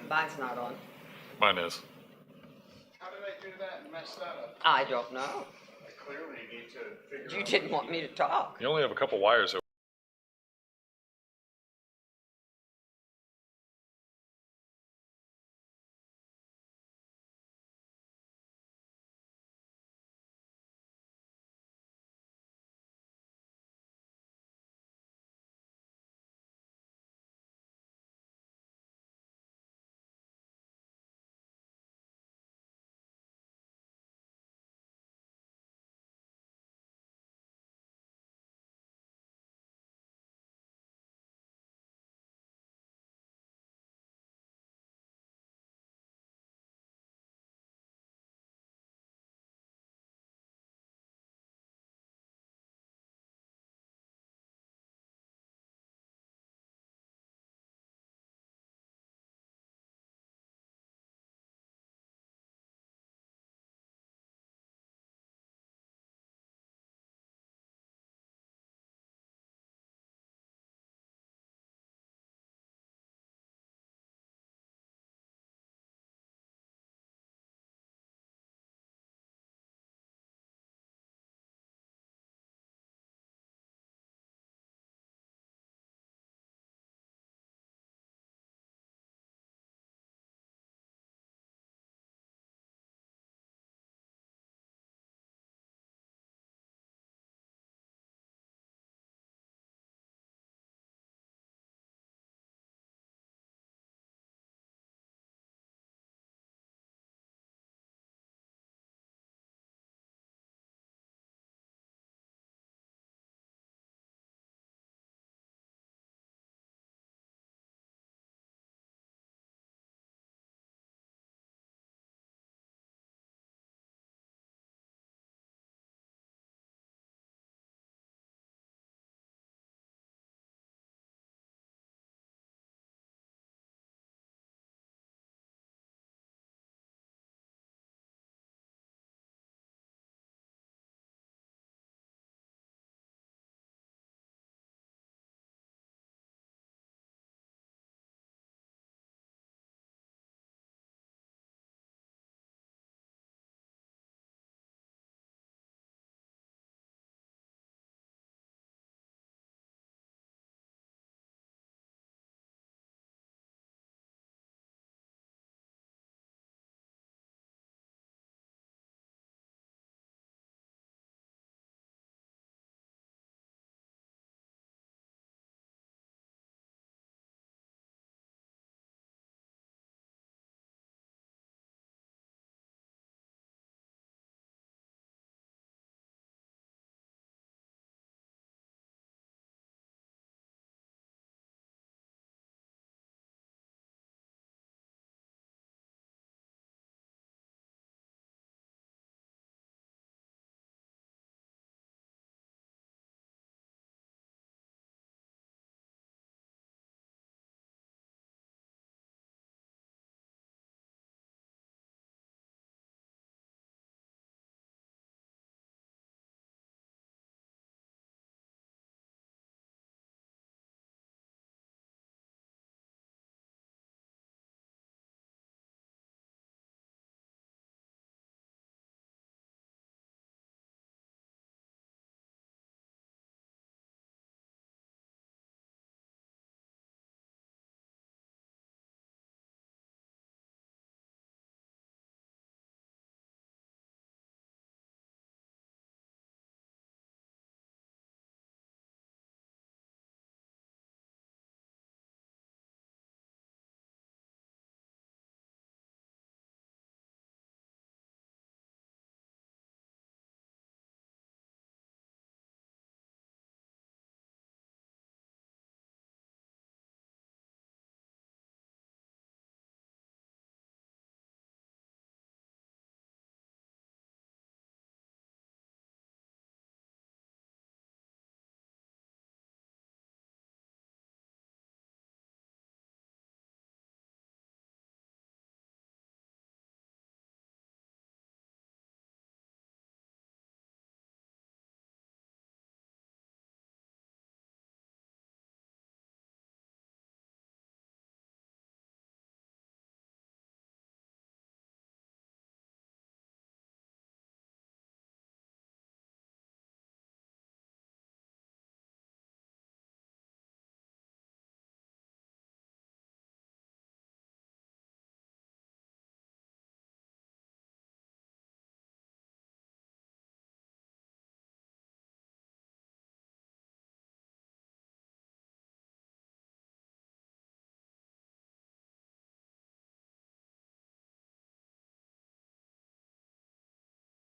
Mine's not on. Mine is. How did I do that and mess that up? I don't know. I clearly need to figure out. You didn't want me to talk. You only have a couple wires over.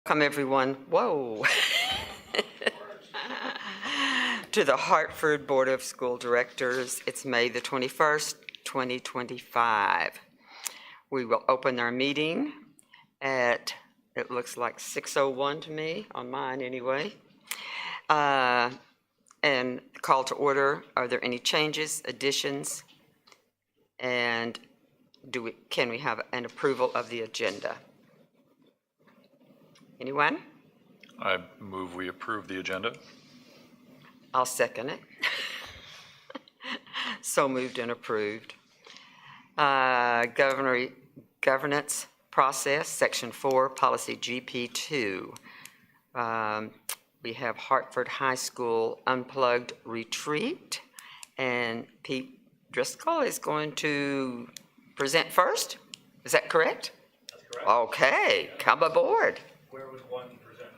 Welcome everyone, whoa, to the Hartford Board of School Directors. It's May the 21st, 2025. We will open our meeting at, it looks like 6:01 to me, on mine anyway. And call to order, are there any changes, additions? And can we have an approval of the agenda? Anyone? I move we approve the agenda. I'll second it. So moved and approved. Governance process, section 4, policy GP2. We have Hartford High School Unplugged retreat, and Pete Driscoll is going to present first. Is that correct? That's correct. Okay, come aboard. Where would one present?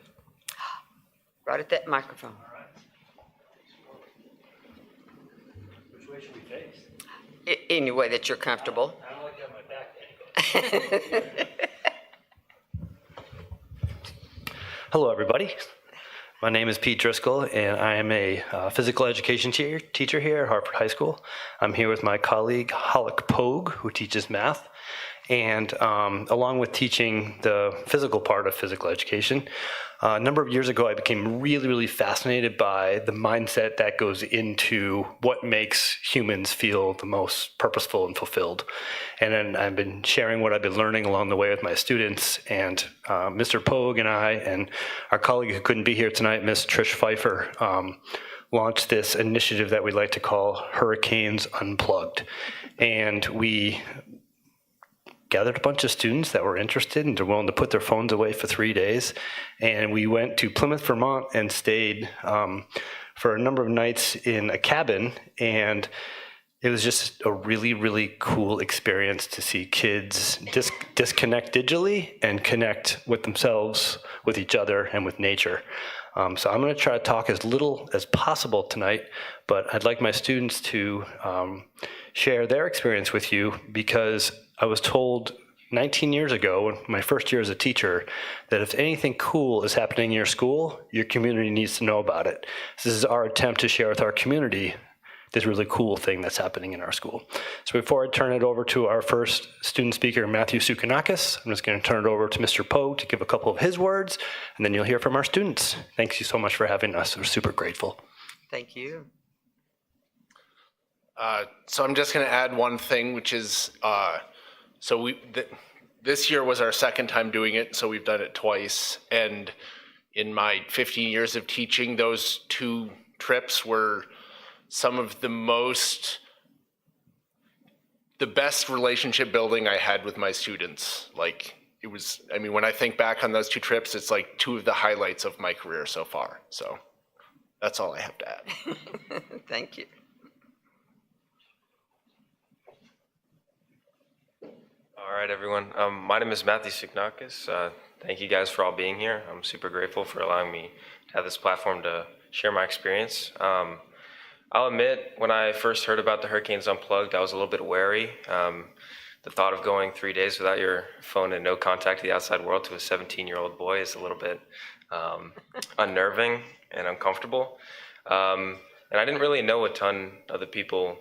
Right at that microphone. All right. Which way should we face? Any way that you're comfortable. I don't like to have my back angled. Hello, everybody. My name is Pete Driscoll, and I am a physical education teacher here at Hartford High School. I'm here with my colleague, Halak Pogue, who teaches math. And along with teaching the physical part of physical education, a number of years ago, I became really, really fascinated by the mindset that goes into what makes humans feel the most purposeful and fulfilled. And then I've been sharing what I've been learning along the way with my students. And Mr. Pogue and I and our colleague who couldn't be here tonight, Miss Trish Pfeiffer, launched this initiative that we like to call Hurricanes Unplugged. And we gathered a bunch of students that were interested and they're willing to put their phones away for 3 days. And we went to Plymouth, Vermont and stayed for a number of nights in a cabin. And it was just a really, really cool experience to see kids disconnect digitally and connect with themselves, with each other, and with nature. So I'm going to try to talk as little as possible tonight, but I'd like my students to share their experience with you, because I was told 19 years ago, in my first year as a teacher, that if anything cool is happening in your school, your community needs to know about it. This is our attempt to share with our community this really cool thing that's happening in our school. So before I turn it over to our first student speaker, Matthew Sukanakis, I'm just going to turn it over to Mr. Pogue to give a couple of his words, and then you'll hear from our students. Thank you so much for having us. We're super grateful. Thank you. So I'm just going to add one thing, which is, this year was our second time doing it, so we've done it twice. And in my 15 years of teaching, those two trips were some of the best relationship building I had with my students. Like, it was, I mean, when I think back on those two trips, it's like two of the highlights of my career so far. So that's all I have to add. Thank you. All right, everyone. My name is Matthew Sukanakis. Thank you guys for all being here. I'm super grateful for allowing me to have this platform to share my experience. I'll admit, when I first heard about the Hurricanes Unplugged, I was a little bit wary. The thought of going 3 days without your phone and no contact to the outside world to a 17-year-old boy is a little bit unnerving and uncomfortable. And I didn't really know a ton of the people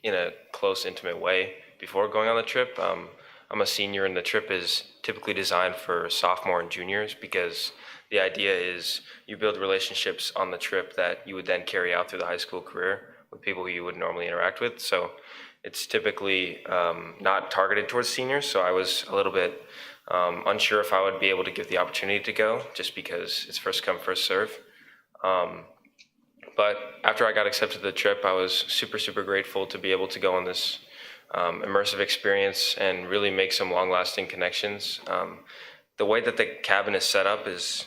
in a close, intimate way before going on the trip. I'm a senior, and the trip is typically designed for sophomore and juniors, because the idea is you build relationships on the trip that you would then carry out through the high school career with people who you would normally interact with. So it's typically not targeted towards seniors. So I was a little bit unsure if I would be able to give the opportunity to go, just because it's first come, first serve. But after I got accepted to the trip, I was super, super grateful to be able to go on this immersive experience and really make some long-lasting connections. The way that the cabin is set up is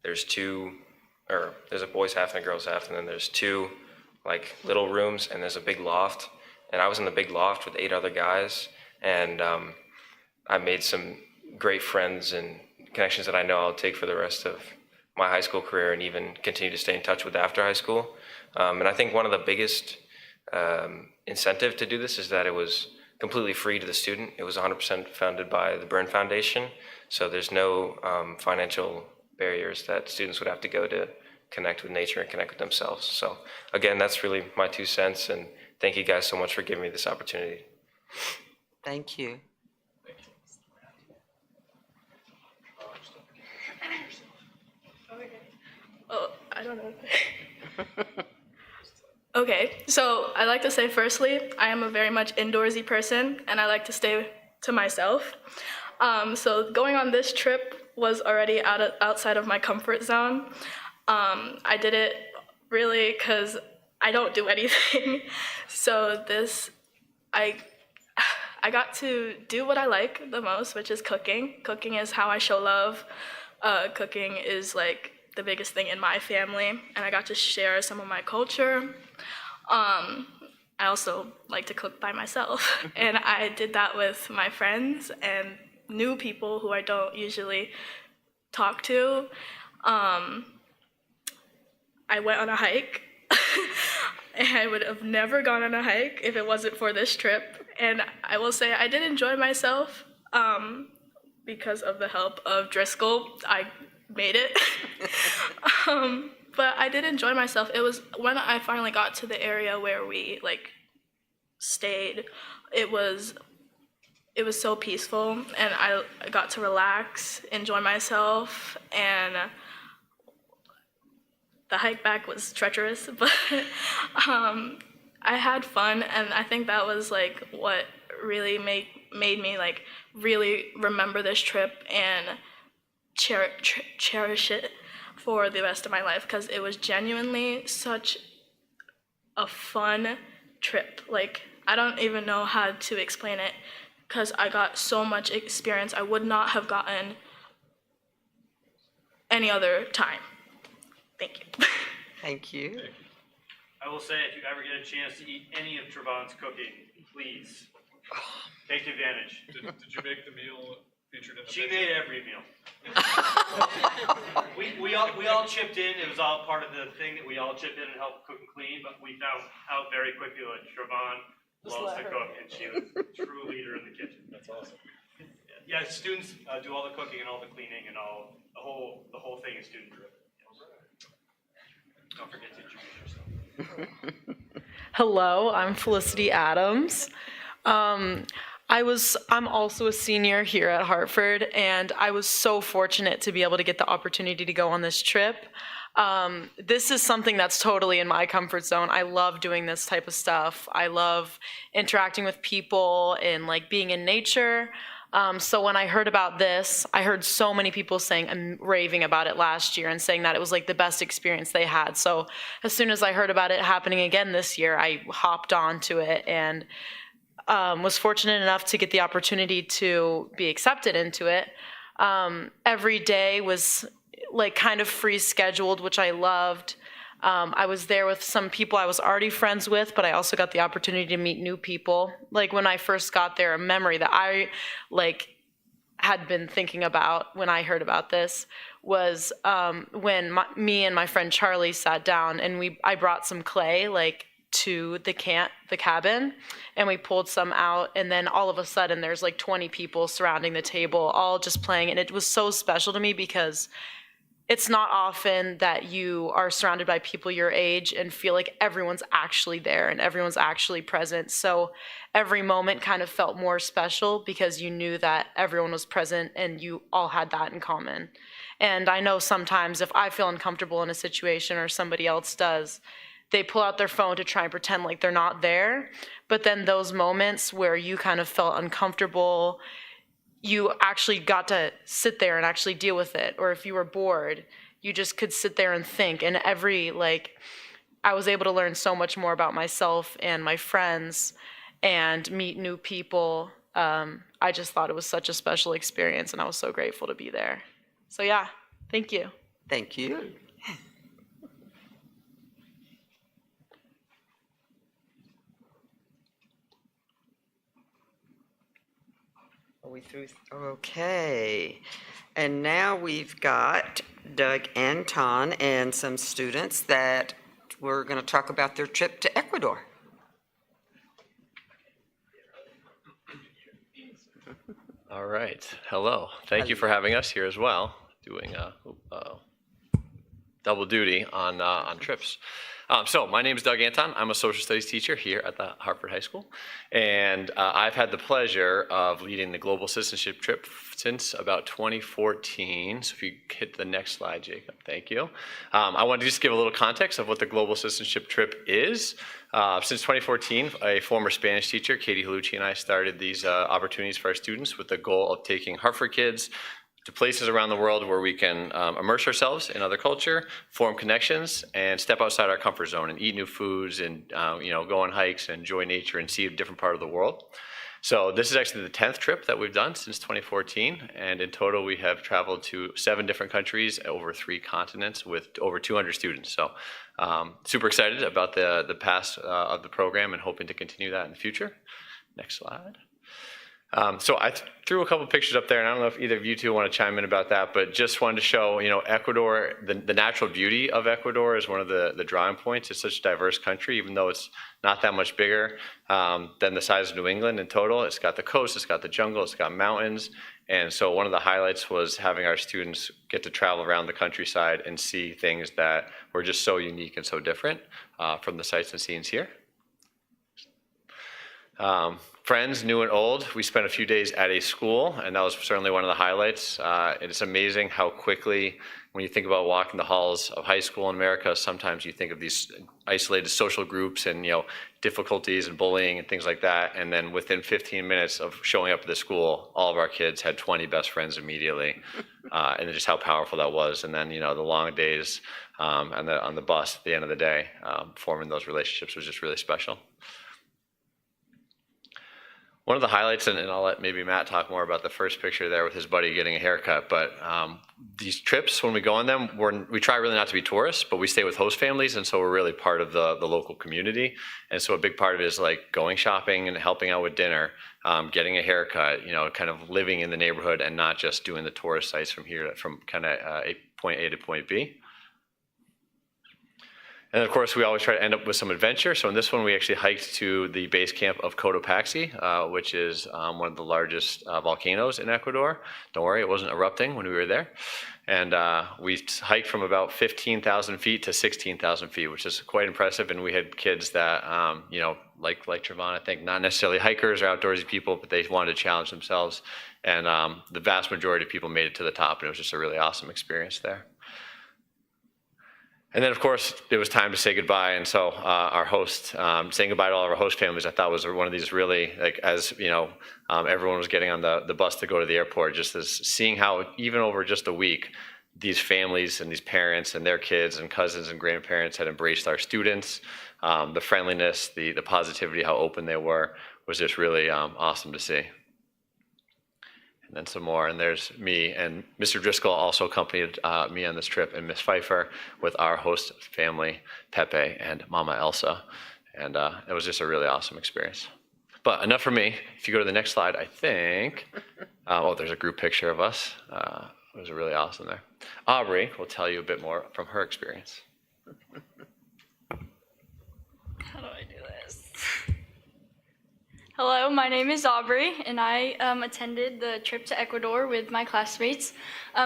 there's a boys' half and a girls' half, and then there's two like little rooms, and there's a big loft. And I was in the big loft with 8 other guys, and I made some great friends and connections that I know I'll take for the rest of my high school career, and even continue to stay in touch with after high school. And I think one of the biggest incentive to do this is that it was completely free to the student. It was 100% funded by the Byrne Foundation. So there's no financial barriers that students would have to go to connect with nature and connect with themselves. So again, that's really my 2 cents, and thank you guys so much for giving me this opportunity. Thank you. Oh, I don't know. Okay, so I like to say firstly, I am a very much indoorsy person, and I like to stay to myself. So going on this trip was already outside of my comfort zone. I did it really because I don't do anything. So I got to do what I like the most, which is cooking. Cooking is how I show love. Cooking is like the biggest thing in my family, and I got to share some of my culture. I also like to cook by myself, and I did that with my friends and new people who I don't usually talk to. I went on a hike, and I would have never gone on a hike if it wasn't for this trip. And I will say I did enjoy myself because of the help of Driscoll. I made it. But I did enjoy myself. It was when I finally got to the area where we stayed, it was so peaceful, and I got to relax, enjoy myself, and the hike back was treacherous, but I had fun, and I think that was what really made me really remember this trip and cherish it for the rest of my life, because it was genuinely such a fun trip. I don't even know how to explain it, because I got so much experience I would not have gotten any other time. Thank you. Thank you. I will say, if you ever get a chance to eat any of Trevon's cooking, please take advantage. Did you make the meal featured in the She picture? made every meal. we all chipped in. It was all part of the thing that we all chipped in and helped cook and clean. But we found out very quickly that Trevon loves to cook, and she was a true leader in the kitchen. That's awesome. Yeah, students do all the cooking and all the cleaning and all the whole thing is student driven. Don't forget to introduce yourself. Hello, I'm Felicity Adams. I'm also a senior here at Hartford, and I was so fortunate to be able to get the opportunity to go on this trip. This is something that's totally in my comfort zone. I love doing this type of stuff. I love interacting with people and being in nature. So when I heard about this, I heard so many people saying and raving about it last year and saying that it was the best experience they had. So as soon as I heard about it happening again this year, I hopped onto it and was fortunate enough to get the opportunity to be accepted into it. Every day was kind of free scheduled, which I loved. I was there with some people I was already friends with, but I also got the opportunity to meet new people. When I first got there, a memory that I had been thinking about when I heard about this was when me and my friend Charlie sat down, and I brought some clay to the cabin, and we pulled some out, and then all of a sudden there's 20 people surrounding the table, all just playing, and it was so special to me because it's not often that you are surrounded by people your age and feel like everyone's actually there and everyone's actually present. So every moment kind of felt more special because you knew that everyone was present and you all had that in common. And I know sometimes if I feel uncomfortable in a situation or somebody else does, they pull out their phone to try and pretend like they're not there. But then those moments where you kind of felt uncomfortable, you actually got to sit there and actually deal with it. Or if you were bored, you just could sit there and think. And I was able to learn so much more about myself and my friends and meet new people. I just thought it was such a special experience, and I was so grateful to be there. So yeah, thank you. Thank you. Are we through? Okay. And now we've got Doug Anton and some students that we're going to talk about their trip to Ecuador. All right. Hello. Thank you for having us here as well, doing double duty on trips. So my name is Doug Anton. I'm a social studies teacher here at the Hartford High School, and I've had the pleasure of leading the global citizenship trip since about 2014. So if you hit the next slide, Jacob, thank you. I want to just give a little context of what the global citizenship trip is. Since 2014, a former Spanish teacher, Katie Halucci, and I started these opportunities for our students with the goal of taking Hartford kids to places around the world where we can immerse ourselves in other culture, form connections, and step outside our comfort zone and eat new foods and go on hikes and enjoy nature and see a different part of the world. So this is actually the 10th trip that we've done since 2014, and in total we have traveled to 7 different countries over 3 continents with over 200 students. So super excited about the past of the program and hoping to continue that in the future. Next slide. So I threw a couple pictures up there, and I don't know if either of you two want to chime in about that, but just wanted to show, Ecuador, the natural beauty of Ecuador is one of the drawing points. It's such a diverse country, even though it's not that much bigger than the size of New England in total. It's got the coast, it's got the jungle, it's got mountains. And so one of the highlights was having our students get to travel around the countryside and see things that were just so unique and so different from the sights and scenes here. Friends, new and old, we spent a few days at a school, and that was certainly one of the highlights. It's amazing how quickly, when you think about walking the halls of high school in America, sometimes you think of these isolated social groups and difficulties and bullying and things like that. And then within 15 minutes of showing up at the school, all of our kids had 20 best friends immediately, and just how powerful that was. And then the long days and on the bus at the end of the day, forming those relationships was just really special. One of the highlights, and I'll let maybe Matt talk more about the first picture there with his buddy getting a haircut, but these trips, when we go on them, we try really not to be tourists, but we stay with host families, and so we're really part of the local community. And so a big part of it is like going shopping and helping out with dinner, getting a haircut, kind of living in the neighborhood and not just doing the tourist sites from kind of point A to point B. And of course, we always try to end up with some adventure. So in this one, we actually hiked to the base camp of Cotopaxi, which is one of the largest volcanoes in Ecuador. Don't worry, it wasn't erupting when we were there. And we hiked from about 15,000 feet to 16,000 feet, which is quite impressive. And we had kids that, like Trevon, I think, not necessarily hikers or outdoorsy people, but they wanted to challenge themselves. And the vast majority of people made it to the top, and it was just a really awesome experience there. And then, of course, it was time to say goodbye. And so our host, saying goodbye to all of our host families, I thought was one of these really, as everyone was getting on the bus to go to the airport, just as seeing how even over just a week, these families and these parents and their kids and cousins and grandparents had embraced our students. The friendliness, the positivity, how open they were, was just really awesome to see. And then some more, and there's me, and Mr. Driscoll also accompanied me on this trip, and Miss Pfeiffer with our host family, Pepe and Mama Elsa, and it was just a really awesome experience. But enough for me. If you go to the next slide, I think, there's a group picture of us. It was really awesome there. Aubrey will tell you a bit more from her experience. How do I do this? Hello, my name is Aubrey, and I attended the trip to Ecuador with my classmates.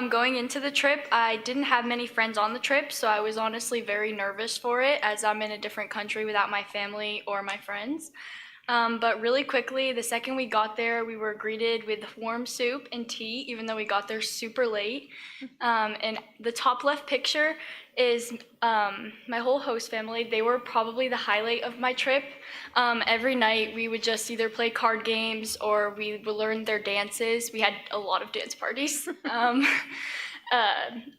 Going into the trip, I didn't have many friends on the trip, so I was honestly very nervous for it, as I'm in a different country without my family or my friends. But really quickly, the second we got there, we were greeted with warm soup and tea, even though we got there super late. And the top left picture is my whole host family. They were probably the highlight of my trip. Every night we would just either play card games or we would learn their dances. We had a lot of dance parties.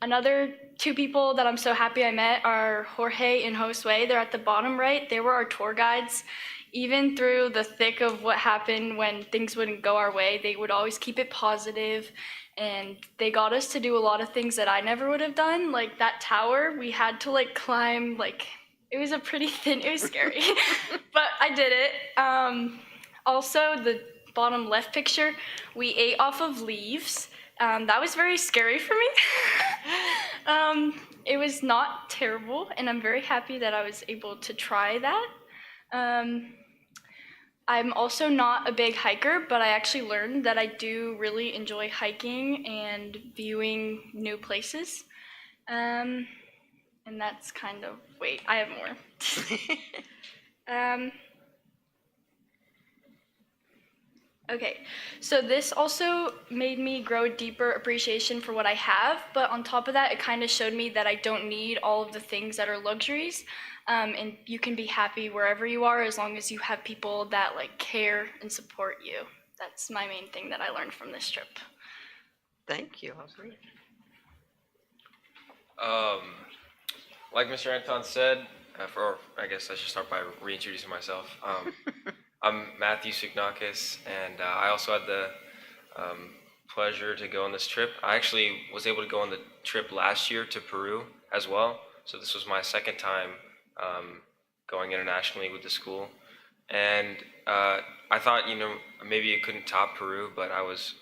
Another 2 people that I'm so happy I met are Jorge and Josue. They're at the bottom right. They were our tour guides. Even through the thick of what happened when things wouldn't go our way, they would always keep it positive, and they got us to do a lot of things that I never would have done. Like that tower, we had to climb, it was a pretty thin, it was scary, but I did it. Also, the bottom left picture, we ate off of leaves. That was very scary for me. It was not terrible, and I'm very happy that I was able to try that. I'm also not a big hiker, but I actually learned that I do really enjoy hiking and viewing new places. And that's kind of, wait, I have more. Okay, so this also made me grow a deeper appreciation for what I have, but on top of that, it kind of showed me that I don't need all of the things that are luxuries, and you can be happy wherever you are as long as you have people that like care and support you. That's my main thing that I learned from this trip. Thank you, Aubrey. Like Mr. Anton said, I guess I should start by reintroducing myself. I'm Matthew Suknakis, and I also had the pleasure to go on this trip. I actually was able to go on the trip last year to Peru as well, so this was my second time going internationally with the school. And I thought, maybe it couldn't top Peru, but I was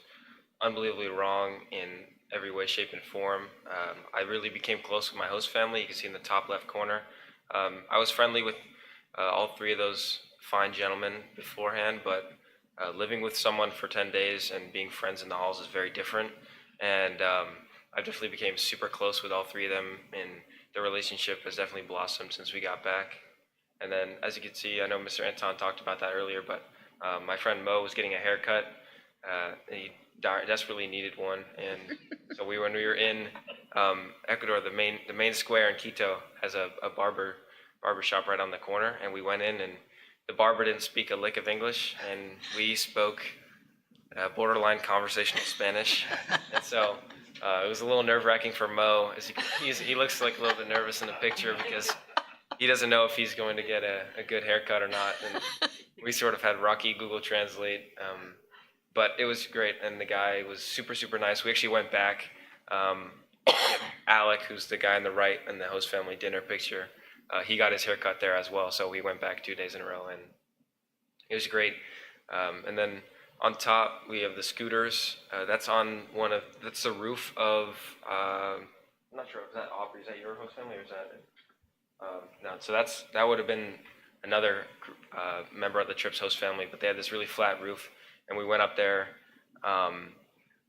unbelievably wrong in every way, shape, and form. I really became close with my host family. You can see in the top left corner. I was friendly with all three of those fine gentlemen beforehand, but living with someone for 10 days and being friends in the halls is very different. And I definitely became super close with all three of them, and the relationship has definitely blossomed since we got back. And then, as you can see, I know Mr. Anton talked about that earlier, but my friend Mo was getting a haircut. He desperately needed one, and so when we were in Ecuador, the main square in Quito has a barber shop right on the corner, and we went in, and the barber didn't speak a lick of English, and we spoke borderline conversational Spanish, and so it was a little nerve-wracking for Mo, as he looks like a little bit nervous in the picture because he doesn't know if he's going to get a good haircut or not, and we sort of had rocky Google Translate. But it was great, and the guy was super, super nice. We actually went back. Alec, who's the guy on the right in the host family dinner picture, he got his haircut there as well, so we went back 2 days in a row, and it was great. And then on top, we have the scooters. That's the roof of, I'm not sure, is that Aubrey? Is that your host family, or is that, no, so that would have been another member of the trip's host family, but they had this really flat roof. And we went up there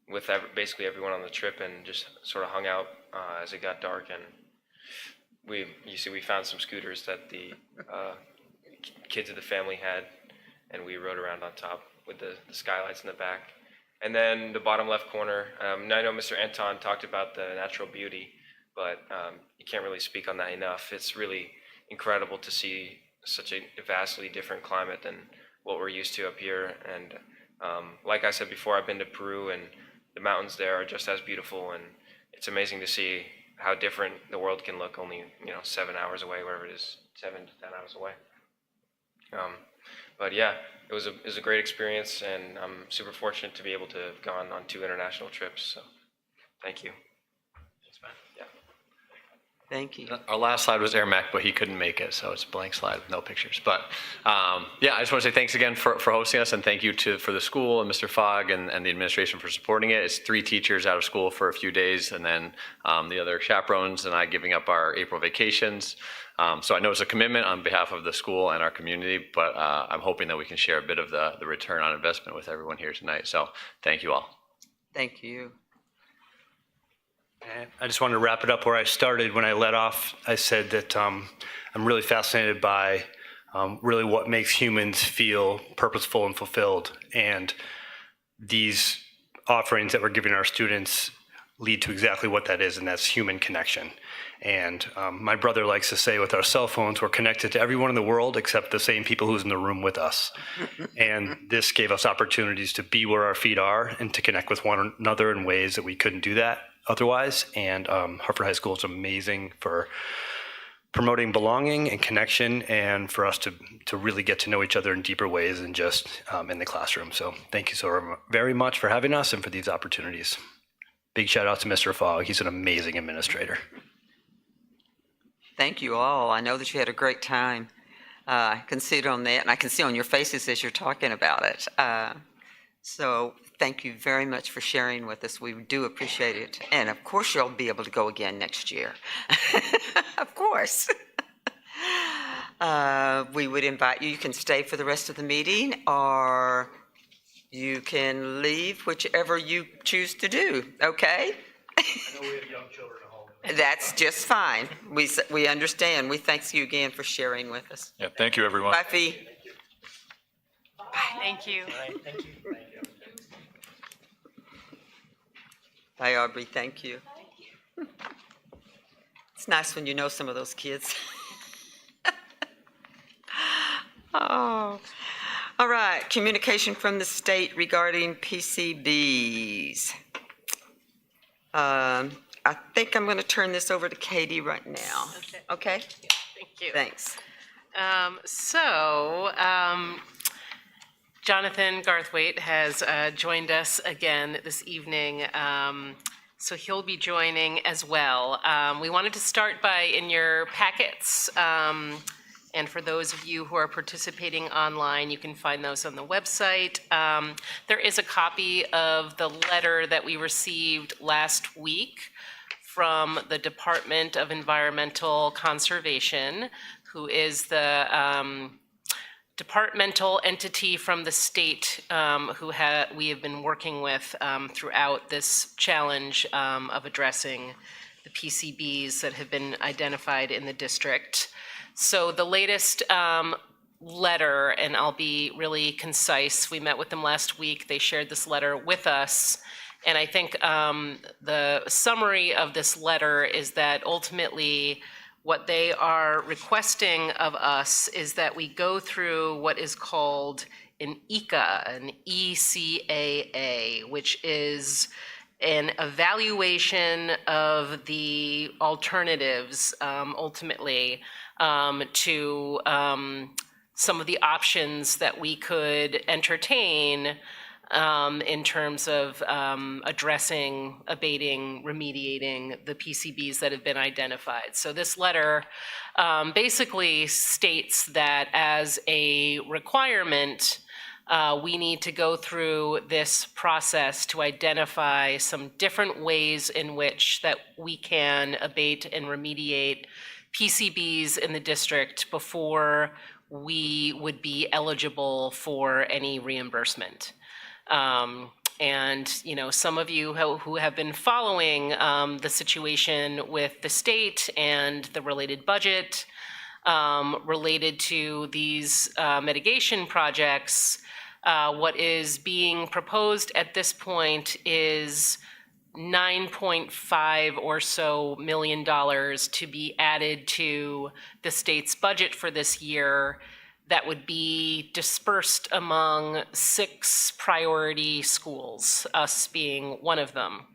with basically everyone on the trip and just sort of hung out as it got dark. And we found some scooters that the kids of the family had, and we rode around on top with the skylights in the back. And then the bottom left corner, I know Mr. Anton talked about the natural beauty, but you can't really speak on that enough. It's really incredible to see such a vastly different climate than what we're used to up here. And like I said before, I've been to Peru, and the mountains there are just as beautiful, and it's amazing to see how different the world can look only 7 hours away, wherever it is, 7 to 10 hours away. But yeah, it was a great experience, and I'm super fortunate to be able to have gone on 2 international trips. So thank you. Thank you. Our last slide was Ermac, but he couldn't make it, so it's a blank slide with no pictures. But yeah, I just want to say thanks again for hosting us, and thank you for the school and Mr. Fogg and the administration for supporting it. It's 3 teachers out of school for a few days, and then the other chaperones and I giving up our April vacations. So I know it's a commitment on behalf of the school and our community, but I'm hoping that we can share a bit of the return on investment with everyone here tonight. So thank you all. Thank you. And I just wanted to wrap it up where I started. When I let off, I said that I'm really fascinated by really what makes humans feel purposeful and fulfilled. And these offerings that we're giving our students lead to exactly what that is, and that's human connection. And my brother likes to say with our cell phones, we're connected to everyone in the world except the same people who's in the room with us. And this gave us opportunities to be where our feet are and to connect with one another in ways that we couldn't do that otherwise. And Hartford High School is amazing for promoting belonging and connection, and for us to really get to know each other in deeper ways than just in the classroom. So thank you so very much for having us and for these opportunities. Big shout out to Mr. Fogg. He's an amazing administrator. Thank you all. I know that you had a great time. I can see it on that, and I can see on your faces as you're talking about it. So thank you very much for sharing with us. We do appreciate it. And of course, you'll be able to go again next year. Of course. We would invite you, you can stay for the rest of the meeting, or you can leave, whichever you choose to do, okay? I know we have young children at home. That's just fine. We understand. We thank you again for sharing with us. Yeah, thank you, everyone. Bye, Fee. Thank you. Bye, Aubrey. Thank you. It's nice when you know some of those kids. Oh. All right, communication from the state regarding PCBs. I think I'm going to turn this over to Katie right now. Okay? Thank you. Thanks. Jonathan Garthwaite has joined us again this evening, so he'll be joining as well. We wanted to start by, in your packets, and for those of you who are participating online, you can find those on the website. There is a copy of the letter that we received last week from the Department of Environmental Conservation, who is the departmental entity from the state we have been working with throughout this challenge of addressing the PCBs that have been identified in the district. So the latest letter, and I'll be really concise, we met with them last week, they shared this letter with us, and I think the summary of this letter is that ultimately what they are requesting of us is that we go through what is called an ECA, an ECAA, which is an evaluation of the alternatives, ultimately, to some of the options that we could entertain in terms of addressing, abating, remediating the PCBs that have been identified. So this letter basically states that as a requirement, we need to go through this process to identify some different ways in which that we can abate and remediate PCBs in the district before we would be eligible for any reimbursement. And you know, some of you who have been following the situation with the state and the related budget related to these mitigation projects, what is being proposed at this point is $9.5 or so million to be added to the state's budget for this year that would be dispersed among 6 priority schools, us being one of them.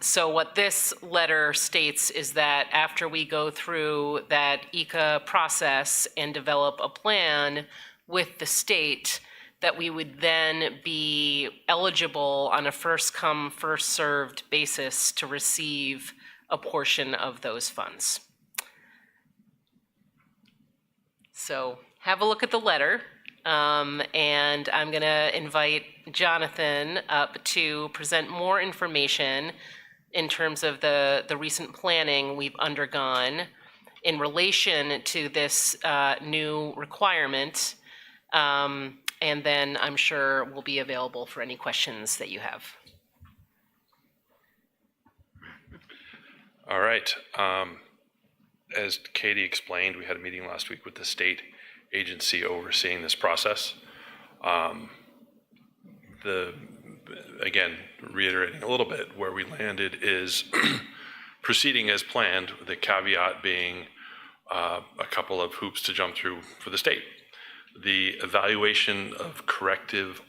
So what this letter states is that after we go through that ECA process and develop a plan with the state, that we would then be eligible on a first come, first served basis to receive a portion of those funds. So have a look at the letter, and I'm gonna invite Jonathan up to present more information in terms of the recent planning we've undergone in relation to this new requirement. And then I'm sure we'll be available for any questions that you have. All right. As Katie explained, we had a meeting last week with the state agency overseeing this process. Again, reiterating a little bit, where we landed is proceeding as planned, the caveat being a couple of hoops to jump through for the state. The evaluation of corrective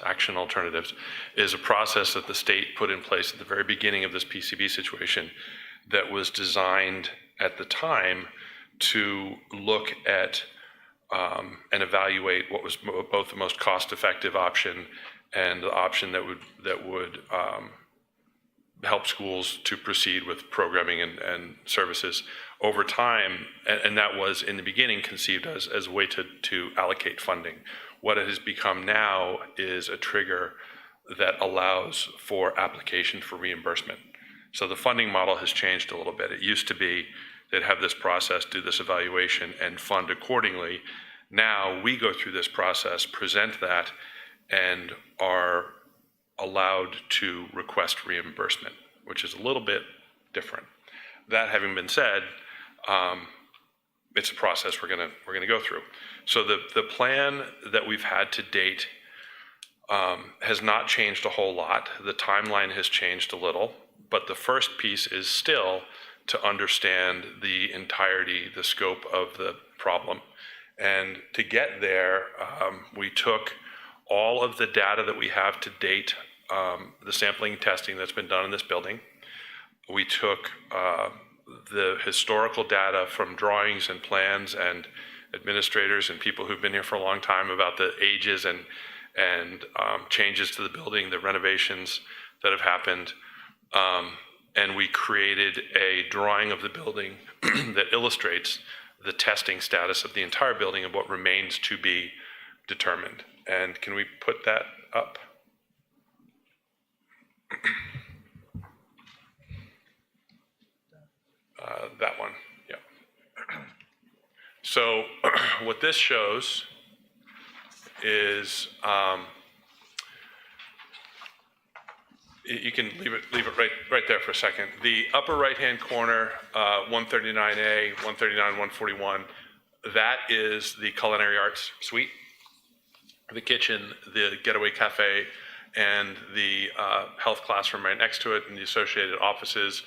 action alternatives, is a process that the state put in place at the very beginning of this PCB situation that was designed at the time to look at and evaluate what was both the most cost-effective option and the option that would help schools to proceed with programming and services over time, and that was in the beginning conceived as a way to allocate funding. What it has become now is a trigger that allows for application for reimbursement. So the funding model has changed a little bit. It used to be they'd have this process, do this evaluation, and fund accordingly. Now we go through this process, present that, and are allowed to request reimbursement, which is a little bit different. That having been said, it's a process we're gonna go through. So the plan that we've had to date has not changed a whole lot. The timeline has changed a little, but the first piece is still to understand the entirety, the scope of the problem. And to get there, we took all of the data that we have to date, the sampling and testing that's been done in this building. We took the historical data from drawings and plans and administrators and people who've been here for a long time about the ages and changes to the building, the renovations that have happened. And we created a drawing of the building that illustrates the testing status of the entire building and what remains to be determined. And can we put that up? That one, yeah. So what this shows is, you can leave it right there for a second. The upper right-hand corner, 139A, 139, 141, that is the culinary arts suite, the kitchen, the getaway cafe, and the health classroom right next to it, and the associated offices.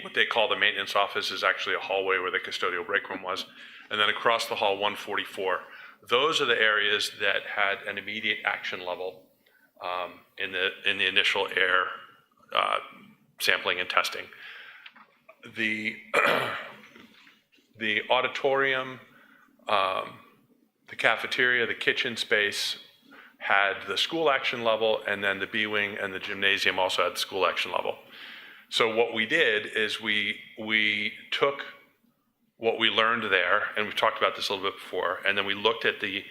What they call the maintenance office is actually a hallway where the custodial break room was. And then across the hall, 144. Those are the areas that had an immediate action level in the initial air sampling and testing. The auditorium, the cafeteria, the kitchen space had the school action level, and then the B wing and the gymnasium also had the school action level. So what we did is we took what we learned there, and we've talked about this a little bit before, and then we looked at the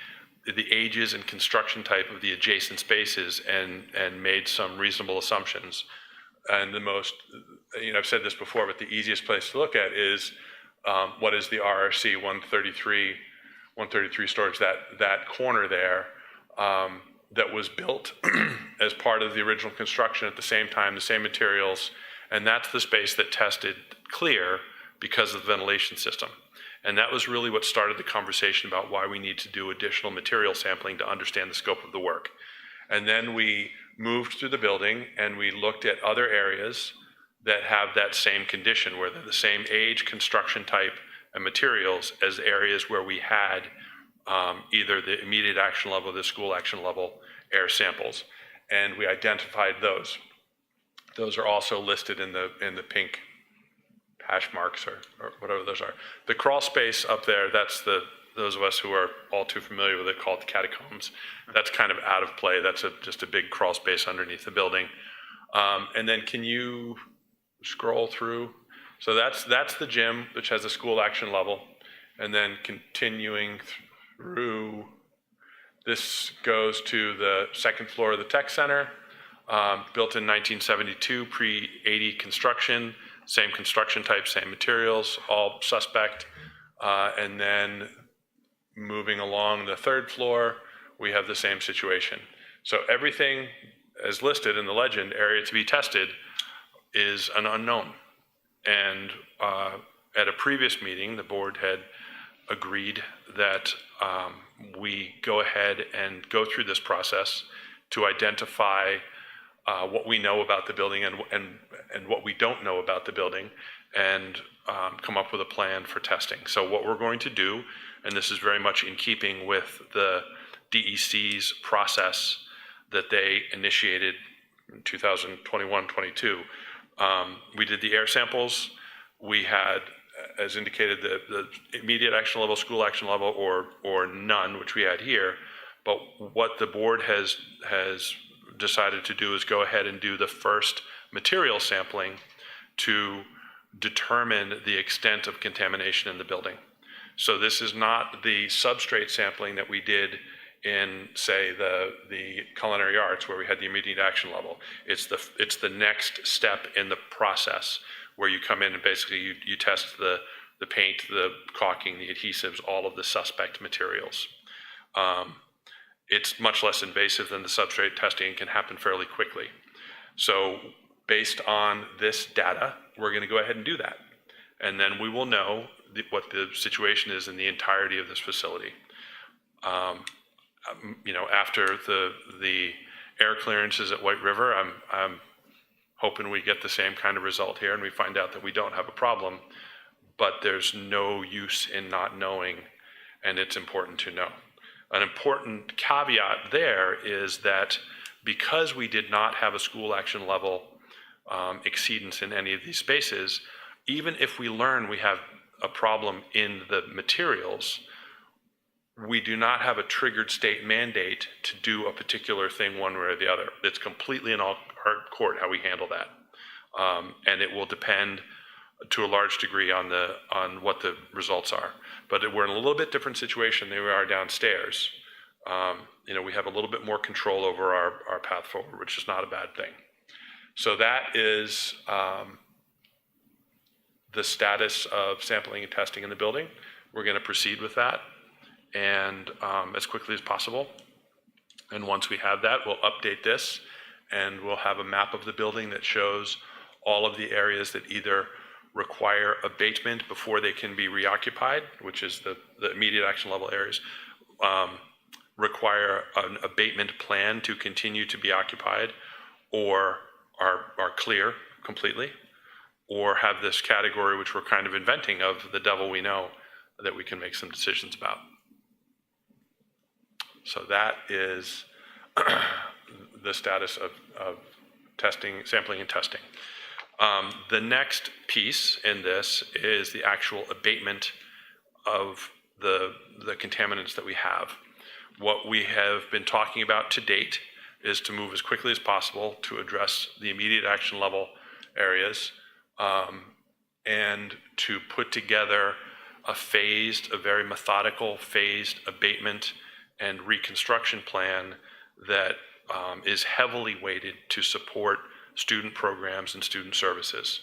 ages and construction type of the adjacent spaces and made some reasonable assumptions. And the most, I've said this before, but the easiest place to look at is what is the RRC 133 storage, that corner there that was built as part of the original construction at the same time, the same materials, and that's the space that tested clear because of the ventilation system. And that was really what started the conversation about why we need to do additional material sampling to understand the scope of the work. And then we moved through the building and we looked at other areas that have that same condition, where they're the same age, construction type, and materials as areas where we had either the immediate action level or the school action level air samples. And we identified those. Those are also listed in the pink hash marks or whatever those are. The crawl space up there, that's those of us who are all too familiar with it, called the catacombs. That's kind of out of play. That's just a big crawl space underneath the building. And then can you scroll through? So that's the gym, which has a school action level. And then continuing through, this goes to the second floor of the tech center, built in 1972, pre-80 construction. Same construction type, same materials, all suspect. And then moving along the third floor, we have the same situation. So everything as listed in the legend, area to be tested, is an unknown. And at a previous meeting, the board had agreed that we go ahead and go through this process to identify what we know about the building and what we don't know about the building, and come up with a plan for testing. So what we're going to do, and this is very much in keeping with the DEC's process that they initiated in 2021-22, we did the air samples. We had, as indicated, the immediate action level, school action level, or none, which we had here. But what the board has decided to do is go ahead and do the first material sampling to determine the extent of contamination in the building. So this is not the substrate sampling that we did in, say, the culinary arts, where we had the immediate action level. It's the next step in the process where you come in and basically you test the paint, the caulking, the adhesives, all of the suspect materials. It's much less invasive than the substrate testing and can happen fairly quickly. So based on this data, we're going to go ahead and do that. And then we will know what the situation is in the entirety of this facility. After the air clearances at White River, I'm hoping we get the same kind of result here and we find out that we don't have a problem, but there's no use in not knowing, and it's important to know. An important caveat there is that because we did not have a school action level exceedance in any of these spaces, even if we learn we have a problem in the materials, we do not have a triggered state mandate to do a particular thing one way or the other. It's completely in our court how we handle that. And it will depend to a large degree on what the results are. But we're in a little bit different situation than we are downstairs. We have a little bit more control over our path forward, which is not a bad thing. So that is the status of sampling and testing in the building. We're going to proceed with that and as quickly as possible. And once we have that, we'll update this and we'll have a map of the building that shows all of the areas that either require abatement before they can be reoccupied, which is the immediate action level areas, require an abatement plan to continue to be occupied, or are clear completely, or have this category, which we're kind of inventing, of the devil we know, that we can make some decisions about. So that is the status of testing, sampling and testing. The next piece in this is the actual abatement of the contaminants that we have. What we have been talking about to date is to move as quickly as possible to address the immediate action level areas, and to put together a very methodical phased abatement and reconstruction plan that is heavily weighted to support student programs and student services.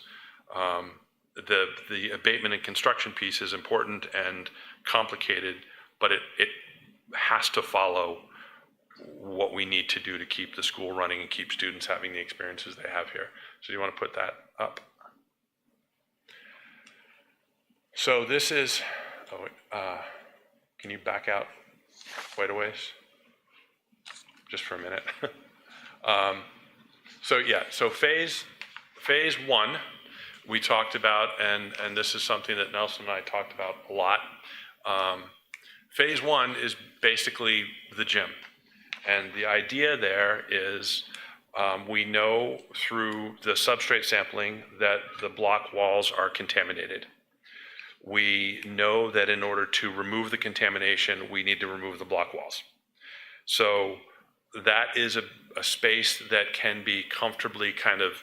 The abatement and construction piece is important and complicated, but it has to follow what we need to do to keep the school running and keep students having the experiences they have here. So do you want to put that up? So this is, can you back out quite a ways? Just for a minute. So phase one, we talked about, and this is something that Nelson and I talked about a lot. Phase one is basically the gym. And the idea there is we know through the substrate sampling that the block walls are contaminated. We know that in order to remove the contamination, we need to remove the block walls. So that is a space that can be comfortably kind of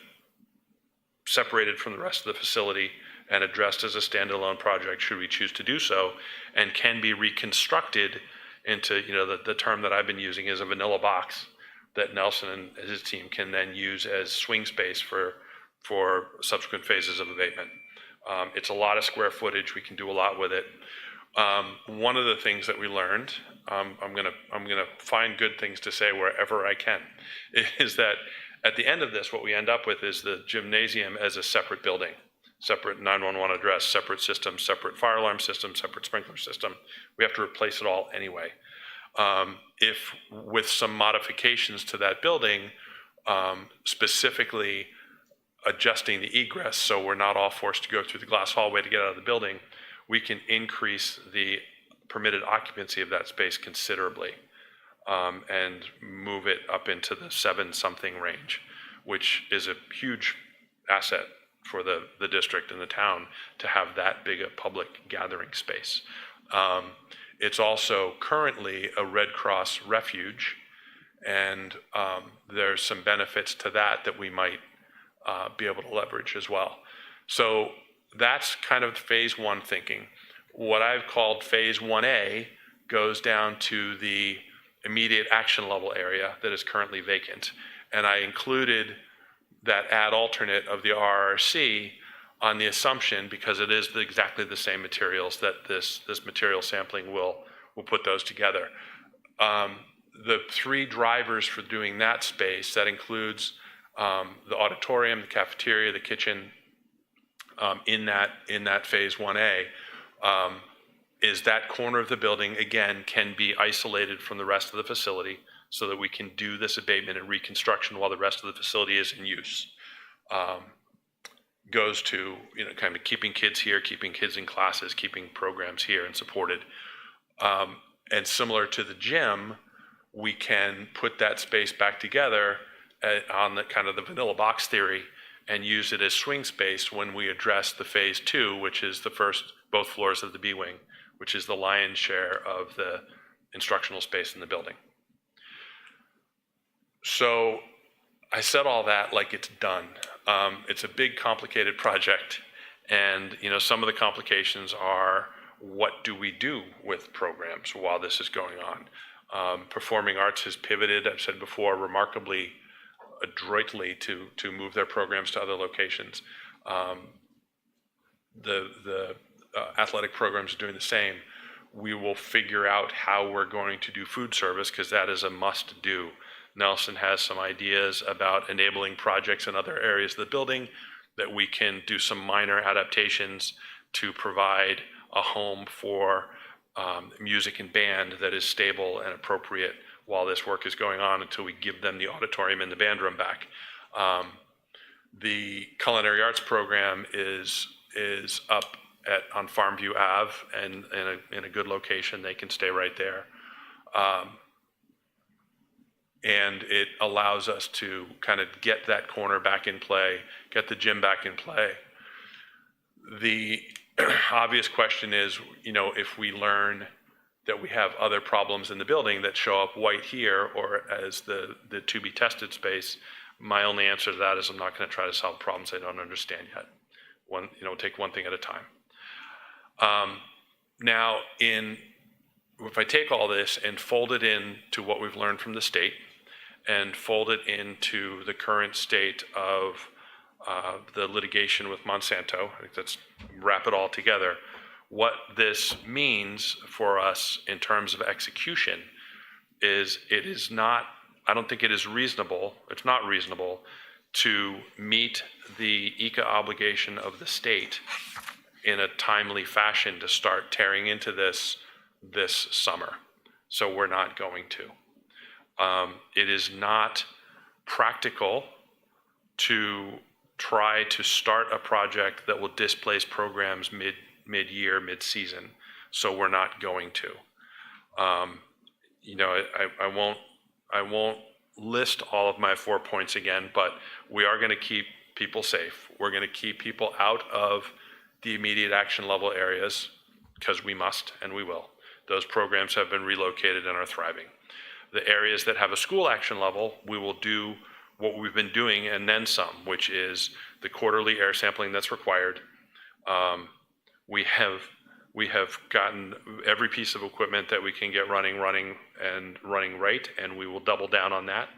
separated from the rest of the facility and addressed as a standalone project should we choose to do so, and can be reconstructed into, the term that I've been using is a vanilla box that Nelson and his team can then use as swing space for subsequent phases of abatement. It's a lot of square footage. We can do a lot with it. One of the things that we learned, I'm gonna find good things to say wherever I can, is that at the end of this, what we end up with is the gymnasium as a separate building, separate 911 address, separate system, separate fire alarm system, separate sprinkler system. We have to replace it all anyway. If with some modifications to that building, specifically adjusting the egress so we're not all forced to go through the glass hallway to get out of the building, we can increase the permitted occupancy of that space considerably, and move it up into the 7-something range, which is a huge asset for the district and the town to have that big a public gathering space. It's also currently a Red Cross refuge, and there's some benefits to that we might be able to leverage as well. So that's kind of phase one thinking. What I've called phase 1A goes down to the immediate action level area that is currently vacant. And I included that add alternate of the RRC on the assumption, because it is exactly the same materials, that this material sampling will put those together. The three drivers for doing that space, that includes the auditorium, the cafeteria, the kitchen, in that phase 1A, is that corner of the building, again, can be isolated from the rest of the facility so that we can do this abatement and reconstruction while the rest of the facility is in use. Goes to, kind of keeping kids here, keeping kids in classes, keeping programs here and supported. And similar to the gym, we can put that space back together on the kind of the vanilla box theory and use it as swing space when we address the phase 2, which is the first, both floors of the B wing, which is the lion's share of the instructional space in the building. So I said all that like it's done. It's a big, complicated project. And, some of the complications are, what do we do with programs while this is going on? Performing Arts has pivoted, I've said before, remarkably adroitly to move their programs to other locations. The athletic programs are doing the same. We will figure out how we're going to do food service, because that is a must do. Nelson has some ideas about enabling projects in other areas of the building that we can do some minor adaptations to provide a home for music and band that is stable and appropriate while this work is going on, until we give them the auditorium and the band room back. The culinary arts program is up on Farmview Ave and in a good location. They can stay right there. And it allows us to kind of get that corner back in play, get the gym back in play. The obvious question is, if we learn that we have other problems in the building that show up white here or as the to be tested space, my only answer to that is I'm not going to try to solve problems I don't understand yet. Take one thing at a time. Now, if I take all this and fold it into what we've learned from the state and fold it into the current state of the litigation with Monsanto, I think that's wrap it all together. What this means for us in terms of execution is I don't think it is reasonable, it's not reasonable to meet the ECA obligation of the state in a timely fashion to start tearing into this summer. So we're not going to. It is not practical to try to start a project that will displace programs mid-year, mid-season. So we're not going to. I won't list all of my 4 points again, but we are going to keep people safe. We're going to keep people out of the immediate action level areas, because we must and we will. Those programs have been relocated and are thriving. The areas that have a school action level, we will do what we've been doing and then some, which is the quarterly air sampling that's required. We have gotten every piece of equipment that we can get running right, and we will double down on that.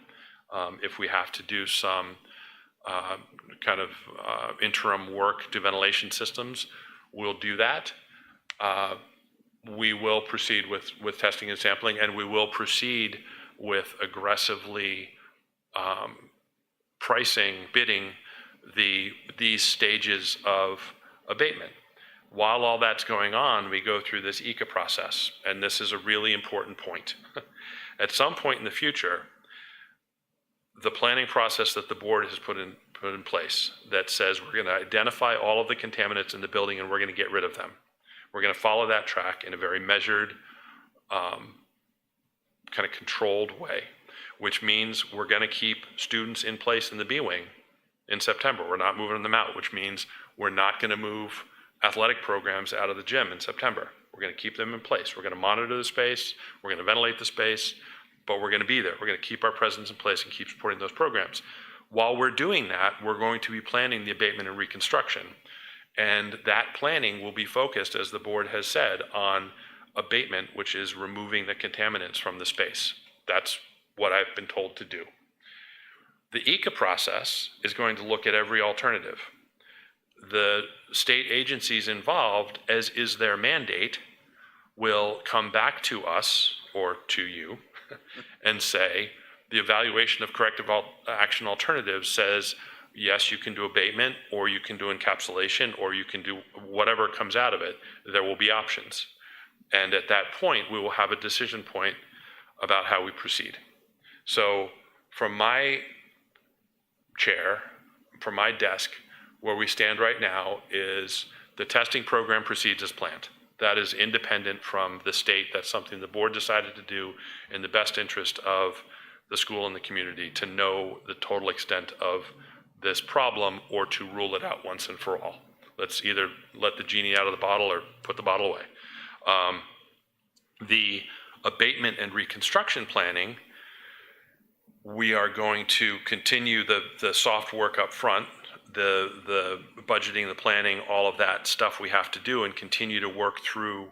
If we have to do some kind of interim work to ventilation systems, we'll do that. We will proceed with testing and sampling, and we will proceed with aggressively bidding these stages of abatement. While all that's going on, we go through this ECA process, and this is a really important point. At some point in the future, the planning process that the board has put in place that says we're going to identify all of the contaminants in the building and we're going to get rid of them. We're going to follow that track in a very measured, kind of controlled way, which means we're going to keep students in place in the B wing in September. We're not moving them out, which means we're not going to move athletic programs out of the gym in September. We're going to keep them in place. We're going to monitor the space. We're going to ventilate the space, but we're going to be there. We're going to keep our presence in place and keep supporting those programs. While we're doing that, we're going to be planning the abatement and reconstruction. And that planning will be focused, as the board has said, on abatement, which is removing the contaminants from the space. That's what I've been told to do. The ECA process is going to look at every alternative. The state agencies involved, as is their mandate, will come back to us or to you and say, the evaluation of corrective action alternatives says, yes, you can do abatement, or you can do encapsulation, or you can do whatever comes out of it. There will be options. And at that point, we will have a decision point about how we proceed. So from my chair, from my desk, where we stand right now is the testing program proceeds as planned. That is independent from the state. That's something the board decided to do in the best interest of the school and the community, to know the total extent of this problem or to rule it out once and for all. Let's either let the genie out of the bottle or put the bottle away. The abatement and reconstruction planning, we are going to continue the soft work up front, the budgeting, the planning, all of that stuff we have to do, and continue to work through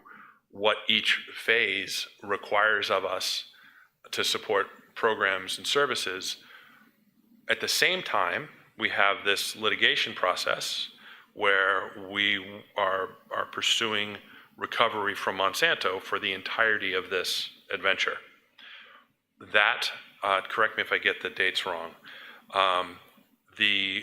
what each phase requires of us to support programs and services. At the same time, we have this litigation process where we are pursuing recovery from Monsanto for the entirety of this adventure. That, correct me if I get the dates wrong, the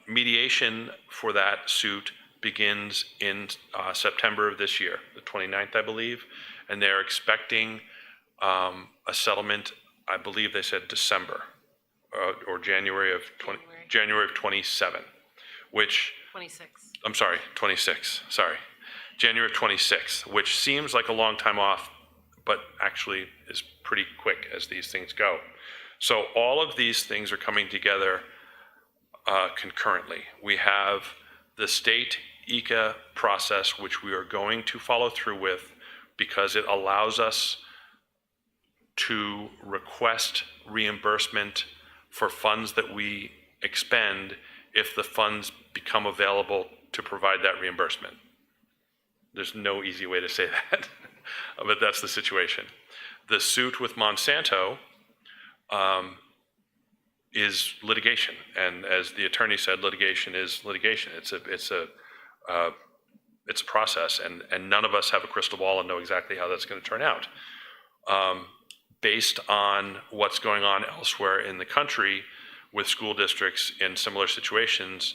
mediation for that suit begins in September of this year, the 29th, I believe, and they're expecting a settlement, I believe they said December or January of 27, which 26. I'm sorry, 26, sorry. January of 26, which seems like a long time off, but actually is pretty quick as these things go. So all of these things are coming together concurrently. We have the state ECA process, which we are going to follow through with because it allows us to request reimbursement for funds that we expend if the funds become available to provide that reimbursement. There's no easy way to say that, but that's the situation. The suit with Monsanto is litigation, and as the attorney said, litigation is litigation. It's a process, and none of us have a crystal ball and know exactly how that's going to turn out. Based on what's going on elsewhere in the country with school districts in similar situations,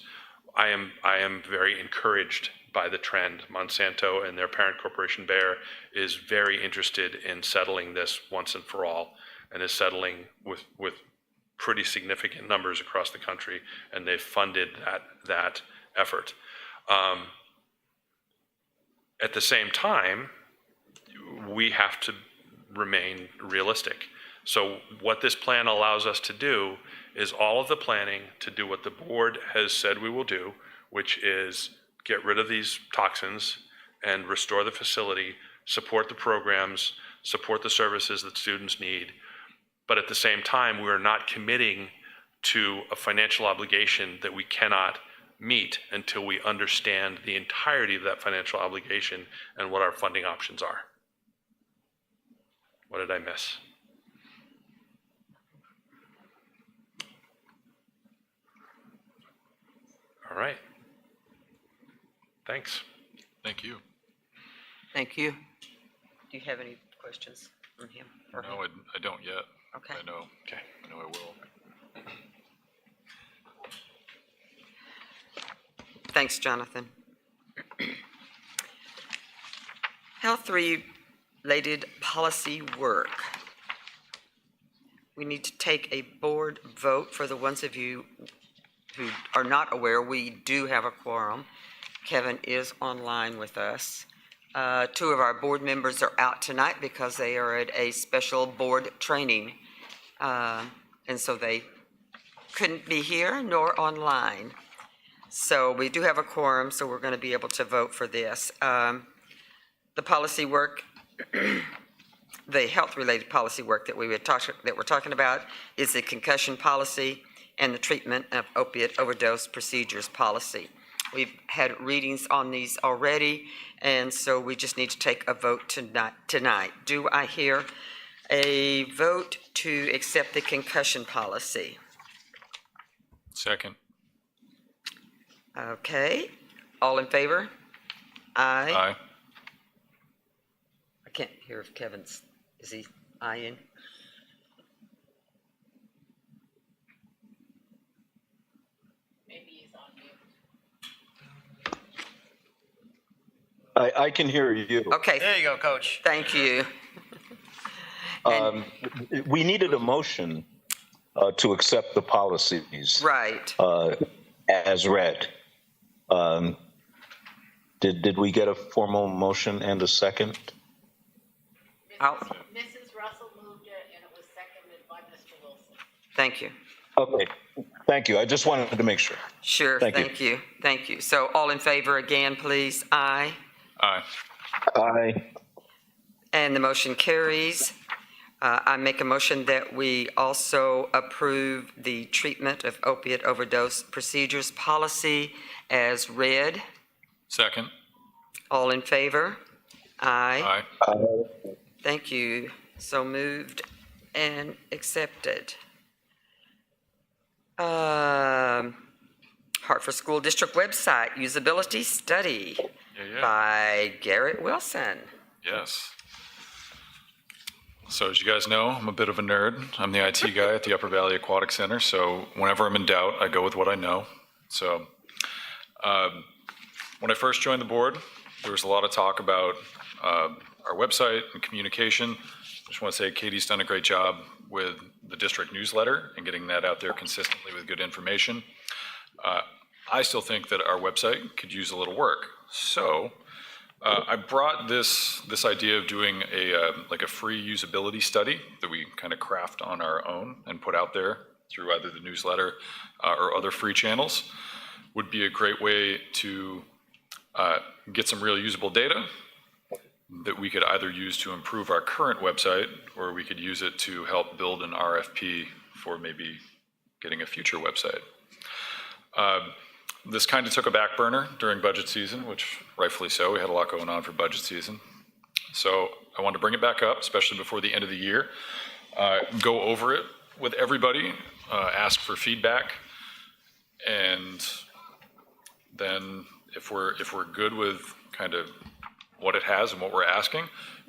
I am very encouraged by the trend. Monsanto and their parent corporation Bayer is very interested in settling this once and for all, and is settling with pretty significant numbers across the country, and they've funded that effort. At the same time, we have to remain realistic. So what this plan allows us to do is all of the planning to do what the board has said we will do, which is get rid of these toxins and restore the facility, support the programs, support the services that students need. But at the same time, we are not committing to a financial obligation that we cannot meet until we understand the entirety of that financial obligation and what our funding options are. What did I miss? All right. Thanks. Thank you. Thank you. Do you have any questions from him? or No, him? I don't yet. Okay. I know. Okay. I know I will. Thanks, Jonathan. Health-related policy work. We need to take a board vote. For the ones of you who are not aware, we do have a quorum. Kevin is online with us. Two of our board members are out tonight because they are at a special board training. And so they couldn't be here nor online. So we do have a quorum, so we're going to be able to vote for this. The policy work, the health-related policy work that we're talking about is the concussion policy and the treatment of opiate overdose procedures policy. We've had readings on these already, and so we just need to take a vote tonight. Do I hear a vote to accept the concussion policy. Second. Okay, all in favor? Aye. Aye. I can't hear if Kevin's, is he eyeing? Maybe he's on mute. I can hear you. Okay, There you go, Coach. thank you. We needed a motion to accept the policies Right. as read. Did we get a formal motion and a second? Mrs. Russell moved it, and it was seconded by Mr. Wilson. Thank you. Okay, thank you. I just wanted to make sure. Sure, Thank you. thank you, thank you. So all in favor again, please? Aye. Aye. Aye. And the motion carries. I make a motion that we also approve the treatment of opiate overdose procedures policy as read. Second. All in favor? Aye. Aye. Thank you. So moved and accepted. Hartford School District website usability study Yeah. by Garrett Wilson. Yes. So as you guys know, I'm a bit of a nerd. I'm the IT guy at the Upper Valley Aquatic Center, so whenever I'm in doubt, I go with what I know. So when I first joined the board, there was a lot of talk about our website and communication. I just want to say Katie's done a great job with the district newsletter and getting that out there consistently with good information. I still think that our website could use a little work. So I brought this idea of doing a free usability study that we kind of craft on our own and put out there through either the newsletter or other free channels. Would be a great way to get some real usable data that we could either use to improve our current website, or we could use it to help build an RFP for maybe getting a future website. This kind of took a back burner during budget season, which rightfully so. We had a lot going on for budget season. So I wanted to bring it back up, especially before the end of the year. Go over it with everybody, ask for feedback, and then if we're good with kind of what it has and what we're asking,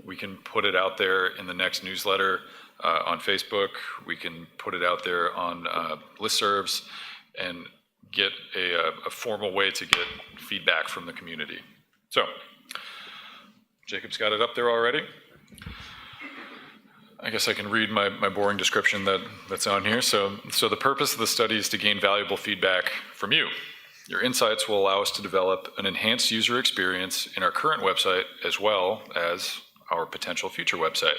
we can put it out there in the next newsletter on Facebook. We can put it out there on listservs and get a formal way to get feedback from the community. So, Jacob's got it up there already. I guess I can read my boring description that's on here. So the purpose of the study is to gain valuable feedback from you. Your insights will allow us to develop an enhanced user experience in our current website as well as our potential future website.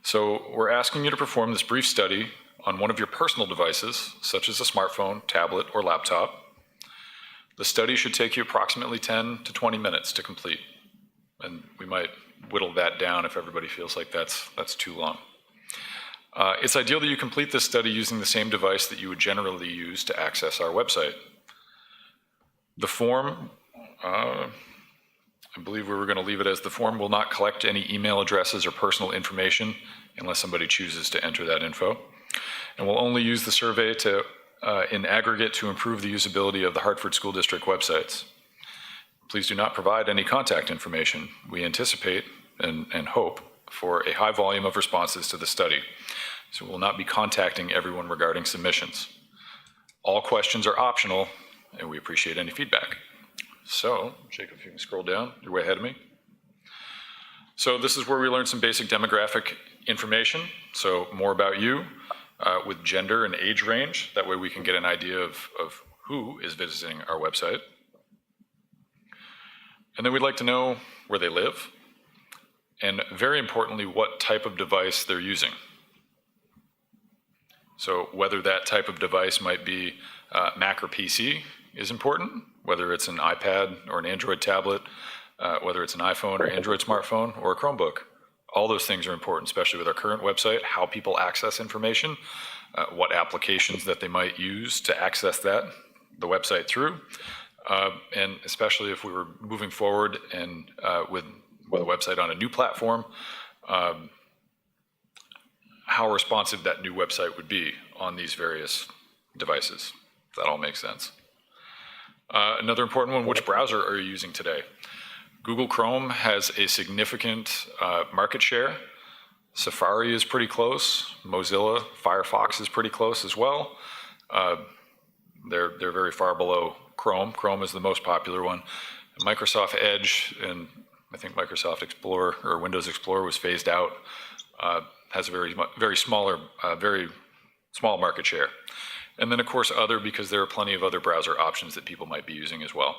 So we're asking you to perform this brief study on one of your personal devices, such as a smartphone, tablet, or laptop. The study should take you approximately 10 to 20 minutes to complete. And we might whittle that down if everybody feels like that's too long. It's ideal that you complete this study using the same device that you would generally use to access our website. The form, I believe we were going to leave it as the form will not collect any email addresses or personal information unless somebody chooses to enter that info. And we'll only use the survey in aggregate to improve the usability of the Hartford School District websites. Please do not provide any contact information. We anticipate and hope for a high volume of responses to the study. So we'll not be contacting everyone regarding submissions. All questions are optional, and we appreciate any feedback. So, Jacob, if you can scroll down, you're way ahead of me. So this is where we learn some basic demographic information. So more about you with gender and age range. That way we can get an idea of who is visiting our website. And then we'd like to know where they live, and very importantly, what type of device they're using. So whether that type of device might be Mac or PC is important, whether it's an iPad or an Android tablet, whether it's an iPhone or Android smartphone or a Chromebook. All those things are important, especially with our current website, how people access information, what applications that they might use to access the website through. And especially if we were moving forward and with a website on a new platform, how responsive that new website would be on these various devices. If that all makes sense. Another important one, which browser are you using today? Google Chrome has a significant market share. Safari is pretty close. Mozilla Firefox is pretty close as well. They're very far below Chrome. Chrome is the most popular one. Microsoft Edge, and I think Microsoft Explorer or Windows Explorer was phased out, has a very small market share. And then of course other, because there are plenty of other browser options that people might be using as well.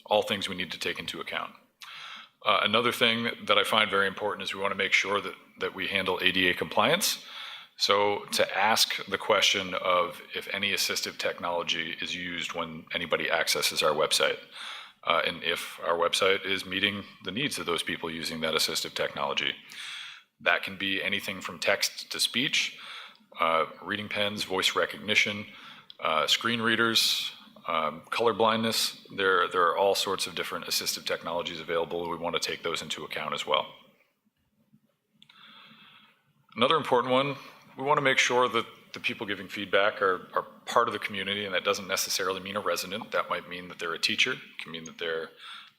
All things we need to take into account. Another thing that I find very important is we want to make sure that we handle ADA compliance. So to ask the question of if any assistive technology is used when anybody accesses our website, and if our website is meeting the needs of those people using that assistive technology. That can be anything from text to speech, reading pens, voice recognition, screen readers, color blindness. There are all sorts of different assistive technologies available. We want to take those into account as well. Another important one, we want to make sure that the people giving feedback are part of the community, and that doesn't necessarily mean a resident. That might mean that they're a teacher. It can mean that they're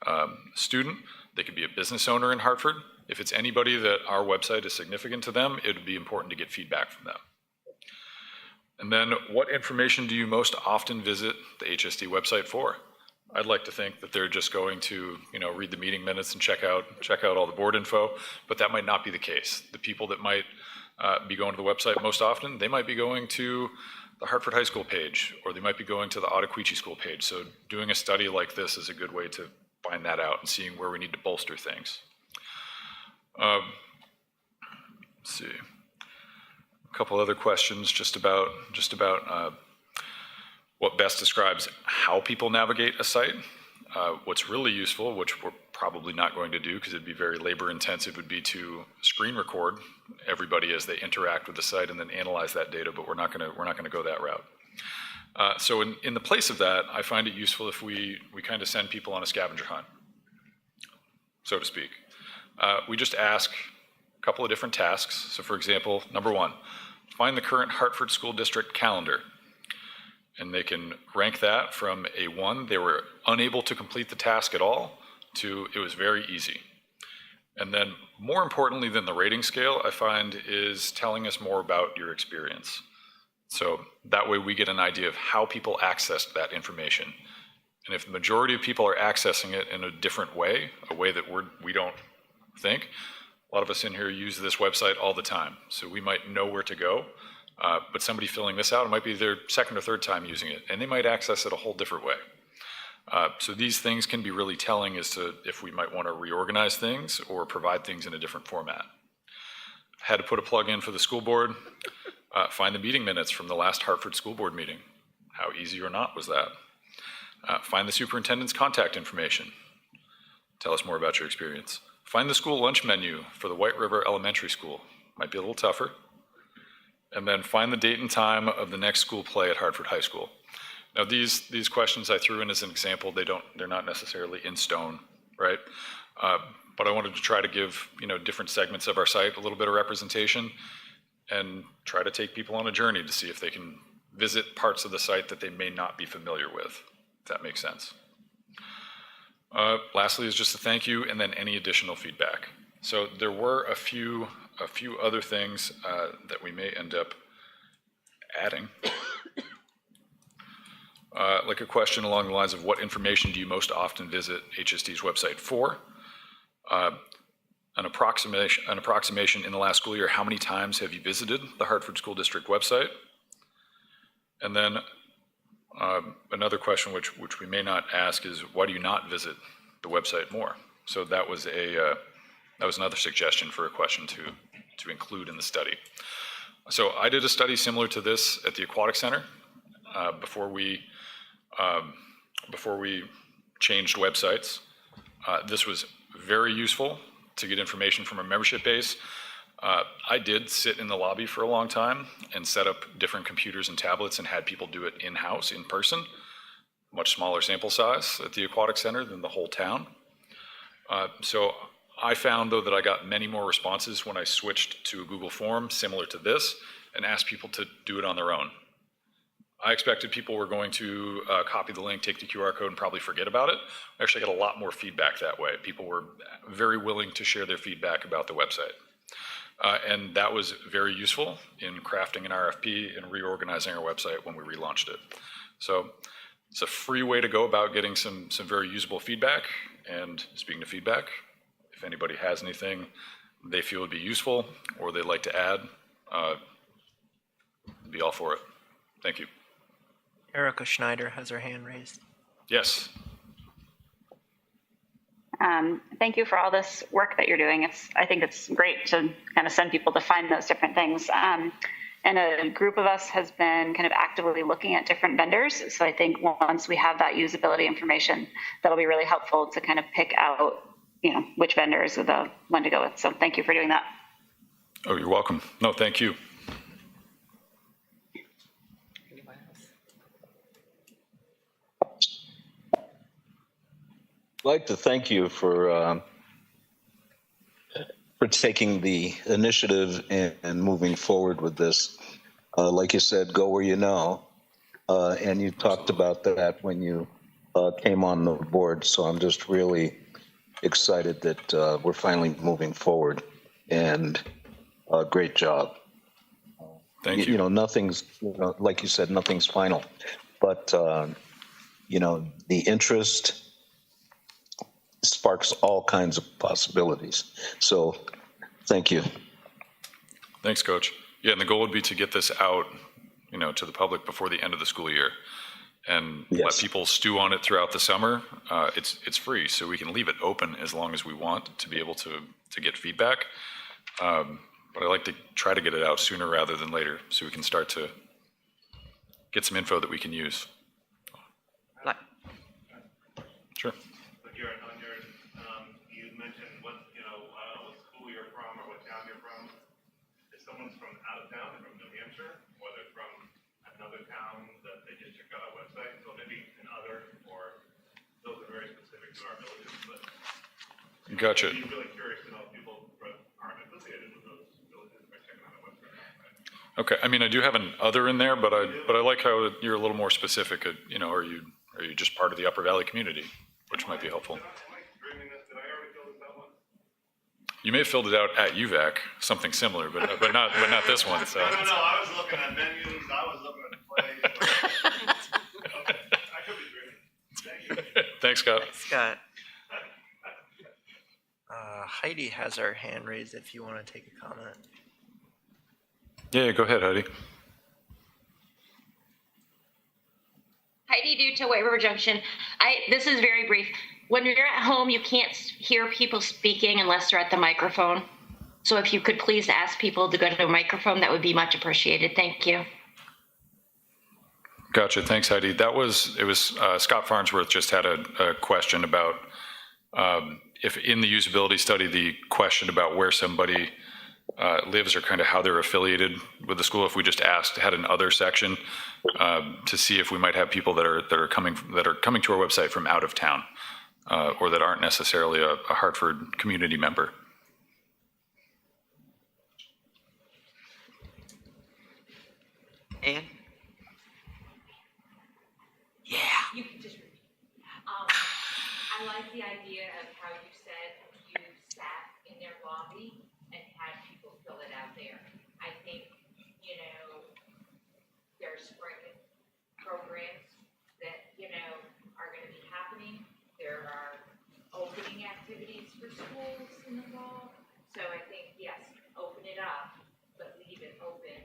a student. They could be a business owner in Hartford. If it's anybody that our website is significant to them, it would be important to get feedback from them. And then, what information do you most often visit the HST website for? I'd like to think that they're just going to, read the meeting minutes and check out all the board info, but that might not be the case. The people that might be going to the website most often, they might be going to the Hartford High School page, or they might be going to the Ottaquechee School page. So doing a study like this is a good way to find that out and seeing where we need to bolster things. Let's see. A couple other questions just about what best describes how people navigate a site. What's really useful, which we're probably not going to do because it'd be very labor intensive, would be to screen record everybody as they interact with the site and then analyze that data, but we're not going to go that route. So in the place of that, I find it useful if we kind of send people on a scavenger hunt, so to speak. We just ask a couple of different tasks. So for example, number 1, find the current Hartford School District calendar. And they can rank that from a 1, they were unable to complete the task at all, to it was very easy. And then more importantly than the rating scale, I find, is telling us more about your experience. So that way we get an idea of how people accessed that information. And if the majority of people are accessing it in a different way, a way that we don't think, a lot of us in here use this website all the time. So we might know where to go. But somebody filling this out, it might be their second or third time using it, and they might access it a whole different way. So these things can be really telling as to if we might want to reorganize things or provide things in a different format. Had to put a plug in for the school board. Find the meeting minutes from the last Hartford School Board meeting. How easy or not was that? Find the superintendent's contact information. Tell us more about your experience. Find the school lunch menu for the White River Elementary School. Might be a little tougher. And then find the date and time of the next school play at Hartford High School. Now these questions I threw in as an example, they're not necessarily in stone, right? But I wanted to try to give different segments of our site a little bit of representation and try to take people on a journey to see if they can visit parts of the site that they may not be familiar with, if that makes sense. Lastly is just a thank you and then any additional feedback. So there were a few other things that we may end up adding. Like a question along the lines of what information do you most often visit HST's website for? An approximation in the last school year, how many times have you visited the Hartford School District website? And then another question which we may not ask is why do you not visit the website more? So that was another suggestion for a question to include in the study. So I did a study similar to this at the Aquatic Center before we changed websites. This was very useful to get information from our membership base. I did sit in the lobby for a long time and set up different computers and tablets and had people do it in-house, in person. Much smaller sample size at the Aquatic Center than the whole town. So I found, though, that I got many more responses when I switched to a Google form similar to this and asked people to do it on their own. I expected people were going to copy the link, take the QR code, and probably forget about it. I actually got a lot more feedback that way. People were very willing to share their feedback about the website. And that was very useful in crafting an RFP and reorganizing our website when we relaunched it. So it's a free way to go about getting some very usable feedback. And speaking of feedback, if anybody has anything they feel would be useful or they'd like to add, I'd be all for it. Thank you. Erica Schneider has her hand raised. Yes. Thank you for all this work that you're doing. I think it's great to kind of send people to find those different things. And a group of us has been kind of actively looking at different vendors. So I think once we have that usability information, that'll be really helpful to kind of pick out, which vendors are the one to go with. So thank you for doing that. Oh, you're welcome. No, thank you. I'd like to thank you for taking the initiative and moving forward with this. Like you said, go where you know, and you talked about that when you came on the board. So I'm just really excited that we're finally moving forward, and great job. Thank you. Nothing's, like you said, nothing's final, but the interest sparks all kinds of possibilities. So thank you. Thanks, Coach. Yeah, and the goal would be to get this out, to the public before the end of the school year, and let people stew on it throughout the summer. It's free, so we can leave it open as long as we want to be able to get feedback. But I like to try to get it out sooner rather than later, so we can start to get some info that we can use. Sure. You mentioned what school you're from or what town you're from. If someone's from out of town, from New Hampshire, or they're from another town that they just check out our website, so maybe another, or those are very specific to our villages, but Gotcha. I'd be really curious to know if people aren't affiliated with those villages by checking out our website. Okay. I mean, I do have an other in there, but I like how you're a little more specific. Are you just part of the Upper Valley community, which might be helpful. You may have filled it out at UVAC, something similar, but not this one. So. No, I was looking at menus. I was looking at plays. Okay. I could be dreaming. Thank you. Thanks, Scott. Scott. Heidi has her hand raised if you want to take a comment. Yeah, go ahead, Heidi. Heidi Due to White River Junction. This is very brief. When you're at home, you can't hear people speaking unless they're at the microphone. So if you could please ask people to go to the microphone, that would be much appreciated. Thank you. Gotcha. Thanks, Heidi. It was Scott Farnsworth just had a question about if in the usability study, the question about where somebody lives or kind of how they're affiliated with the school. If we just had an other section to see if we might have people that are coming to our website from out of town or that aren't necessarily a Hartford community member. Ann? Yeah. You can just repeat. I like the idea of how you said you sat in their lobby and had people fill it out there. I think, there's spring programs that, are going to be happening. There are opening activities for schools in the fall. So I think, yes, open it up, but leave it open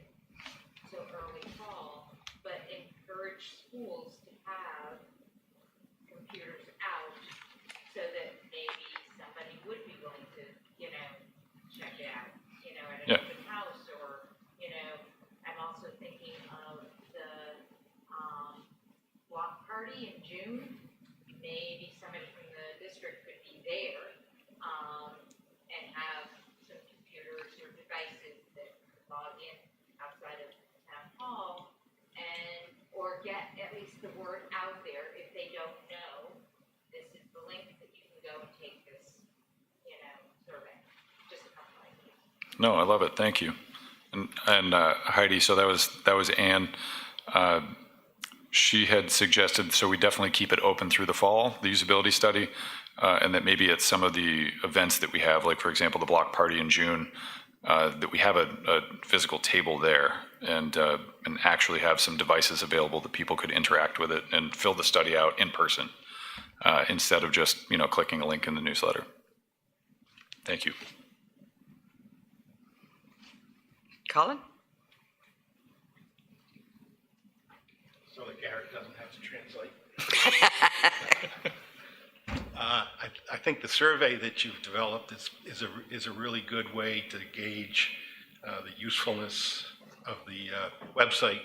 till early fall, but encourage schools to have computers out so that maybe somebody would be willing to, check it out, at an open house, or, I'm also thinking of the block party in June. Maybe somebody from the district could be there and have some computers or devices that could log in outside of town hall, or get at least the word out there if they don't know. This is the link that you can go and take this, sort No, I love it. Thank you. And Heidi, so that was Ann. She had suggested, so we definitely keep it open through the fall, the usability study, and that maybe at some of the events that we have, like for example, the block party in June, that we have a physical table there and actually have some devices available that people could interact with it and fill the study out in person instead of just, clicking a link in the newsletter. Thank you. Colin? So that Garrett doesn't have to translate. I think the survey that you've developed is a really good way to gauge the usefulness of the website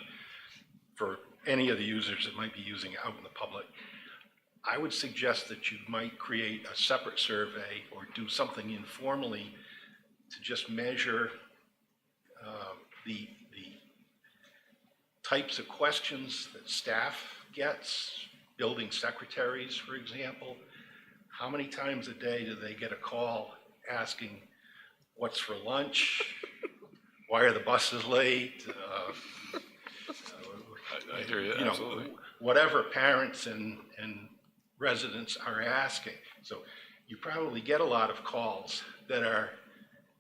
for any of the users that might be using it out in the public. I would suggest that you might create a separate survey or do something informally to just measure the types of questions that staff gets, building secretaries, for example. How many times a day do they get a call asking, what's for lunch? Why are the buses late? I hear you, absolutely. Whatever parents and residents are asking. So you probably get a lot of calls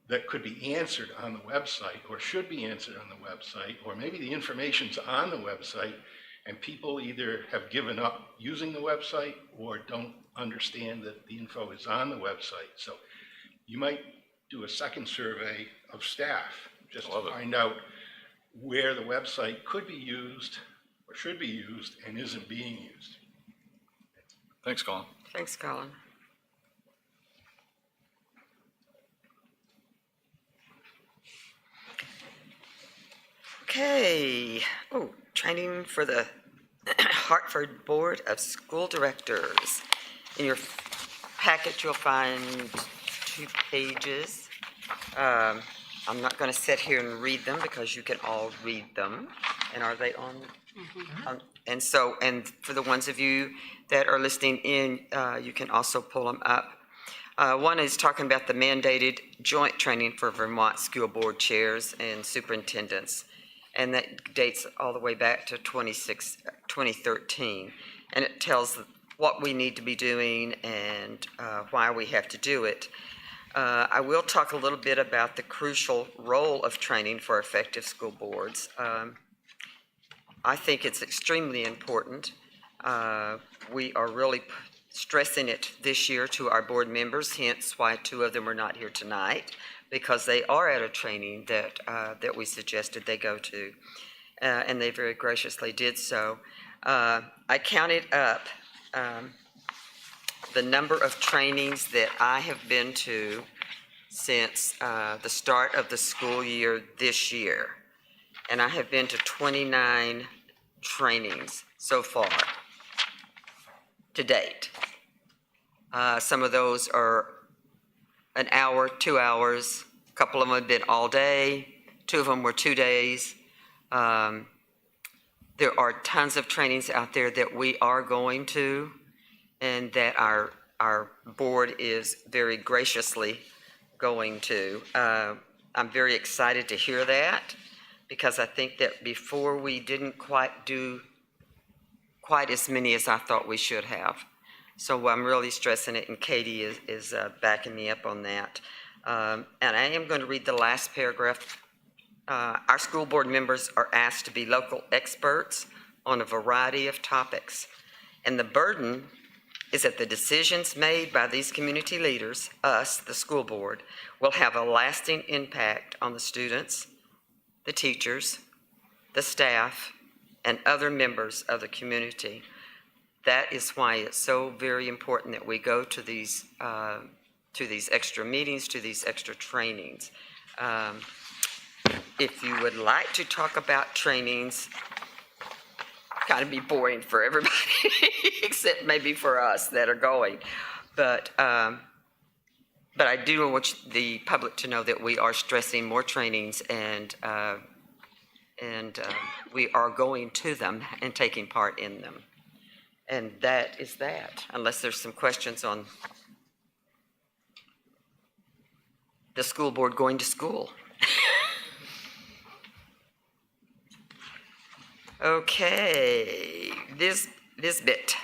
that could be answered on the website or should be answered on the website, or maybe the information's on the website and people either have given up using the website or don't understand that the info is on the website. So you might do a second survey of staff just to find out where the website could be used or should be used and isn't being used. Thanks, Colin. Thanks, Colin. Okay. Oh, training for the Hartford Board of School Directors. In your packet, you'll find 2 pages. I'm not going to sit here and read them because you can all read them. And are they on? Mm-hmm. And for the ones of you that are listening in, you can also pull them up. One is talking about the mandated joint training for Vermont school board chairs and superintendents. And that dates all the way back to 2013. And it tells what we need to be doing and why we have to do it. I will talk a little bit about the crucial role of training for effective school boards. I think it's extremely important. We are really stressing it this year to our board members, hence why 2 of them are not here tonight, because they are at a training that we suggested they go to, and they very graciously did so. I counted up the number of trainings that I have been to since the start of the school year this year, and I have been to 29 trainings so far to date. Some of those are an hour, 2 hours. A couple of them have been all day. 2 of them were 2 days. There are tons of trainings out there that we are going to, and that our board is very graciously going to. I'm very excited to hear that, because I think that before we didn't quite do quite as many as I thought we should have. So I'm really stressing it, and Katie is backing me up on that. And I am going to read the last paragraph. Our school board members are asked to be local experts on a variety of topics. And the burden is that the decisions made by these community leaders, us, the school board, will have a lasting impact on the students, the teachers, the staff, and other members of the community. That is why it's so very important that we go to these extra meetings, to these extra trainings. If you would like to talk about trainings, kind of be boring for everybody, except maybe for us that are going. But I do want the public to know that we are stressing more trainings, and we are going to them and taking part in them. And that is that, unless there's some questions on. the school board going to school. Okay, VSBIT.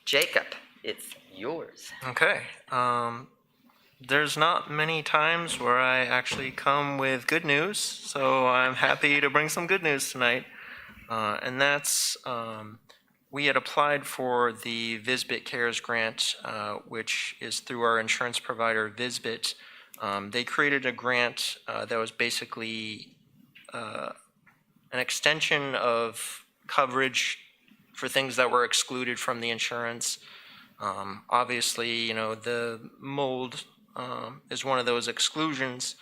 Jacob, it's yours. Okay. There's not many times where I actually come with good news, so I'm happy to bring some good news tonight. And that's we had applied for the VSBIT Cares grant, which is through our insurance provider, VSBIT. They created a grant that was basically an extension of coverage for things that were excluded from the insurance. Obviously, the mold is one of those exclusions.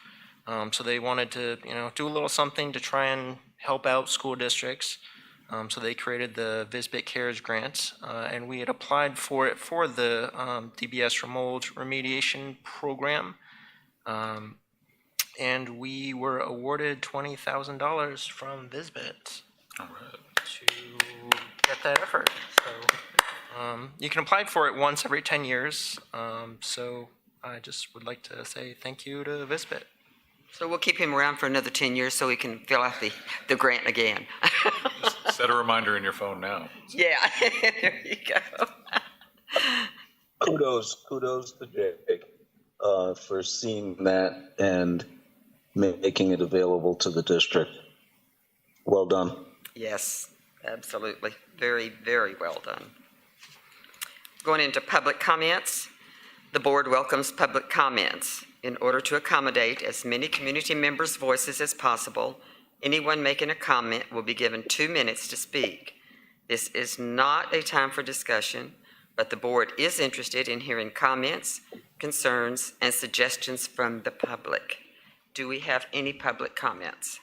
So they wanted to, do a little something to try and help out school districts. So they created the VSBIT Cares grant, and we had applied for it for the DBS for mold remediation program. And we were awarded $20,000 from VSBIT to get that effort. So you can apply for it once every 10 years. So I just would like to say thank you to VSBIT. So we'll keep him around for another 10 years so he can fill out the grant again. Just set a reminder in your phone now. Yeah, there you go. Kudos to Jake for seeing that and making it available to the district. Well done. Yes, absolutely. Very, very well done. Going into public comments, the board welcomes public comments. In order to accommodate as many community members' voices as possible, anyone making a comment will be given 2 minutes to speak. This is not a time for discussion, but the board is interested in hearing comments, concerns, and suggestions from the public. Do we have any public comments?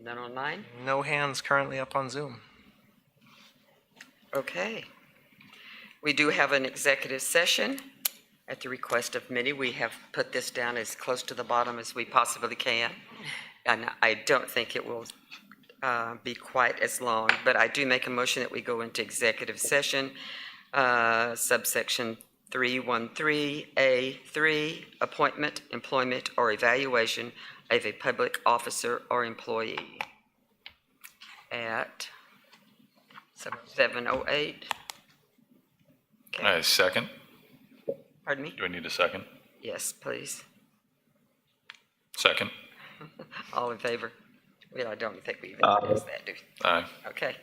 None online? No hands currently up on Zoom. Okay. We do have an executive session. At the request of many, we have put this down as close to the bottom as we possibly can. And I don't think it will be quite as long, but I do make a motion that we go into executive session, subsection 313A3, appointment, employment, or evaluation of a public officer or employee at 7:08. Second. Pardon me? Do I need a second? Yes, please. Second. All in favor? Well, I don't think we even asked that, do we? Aye. Okay.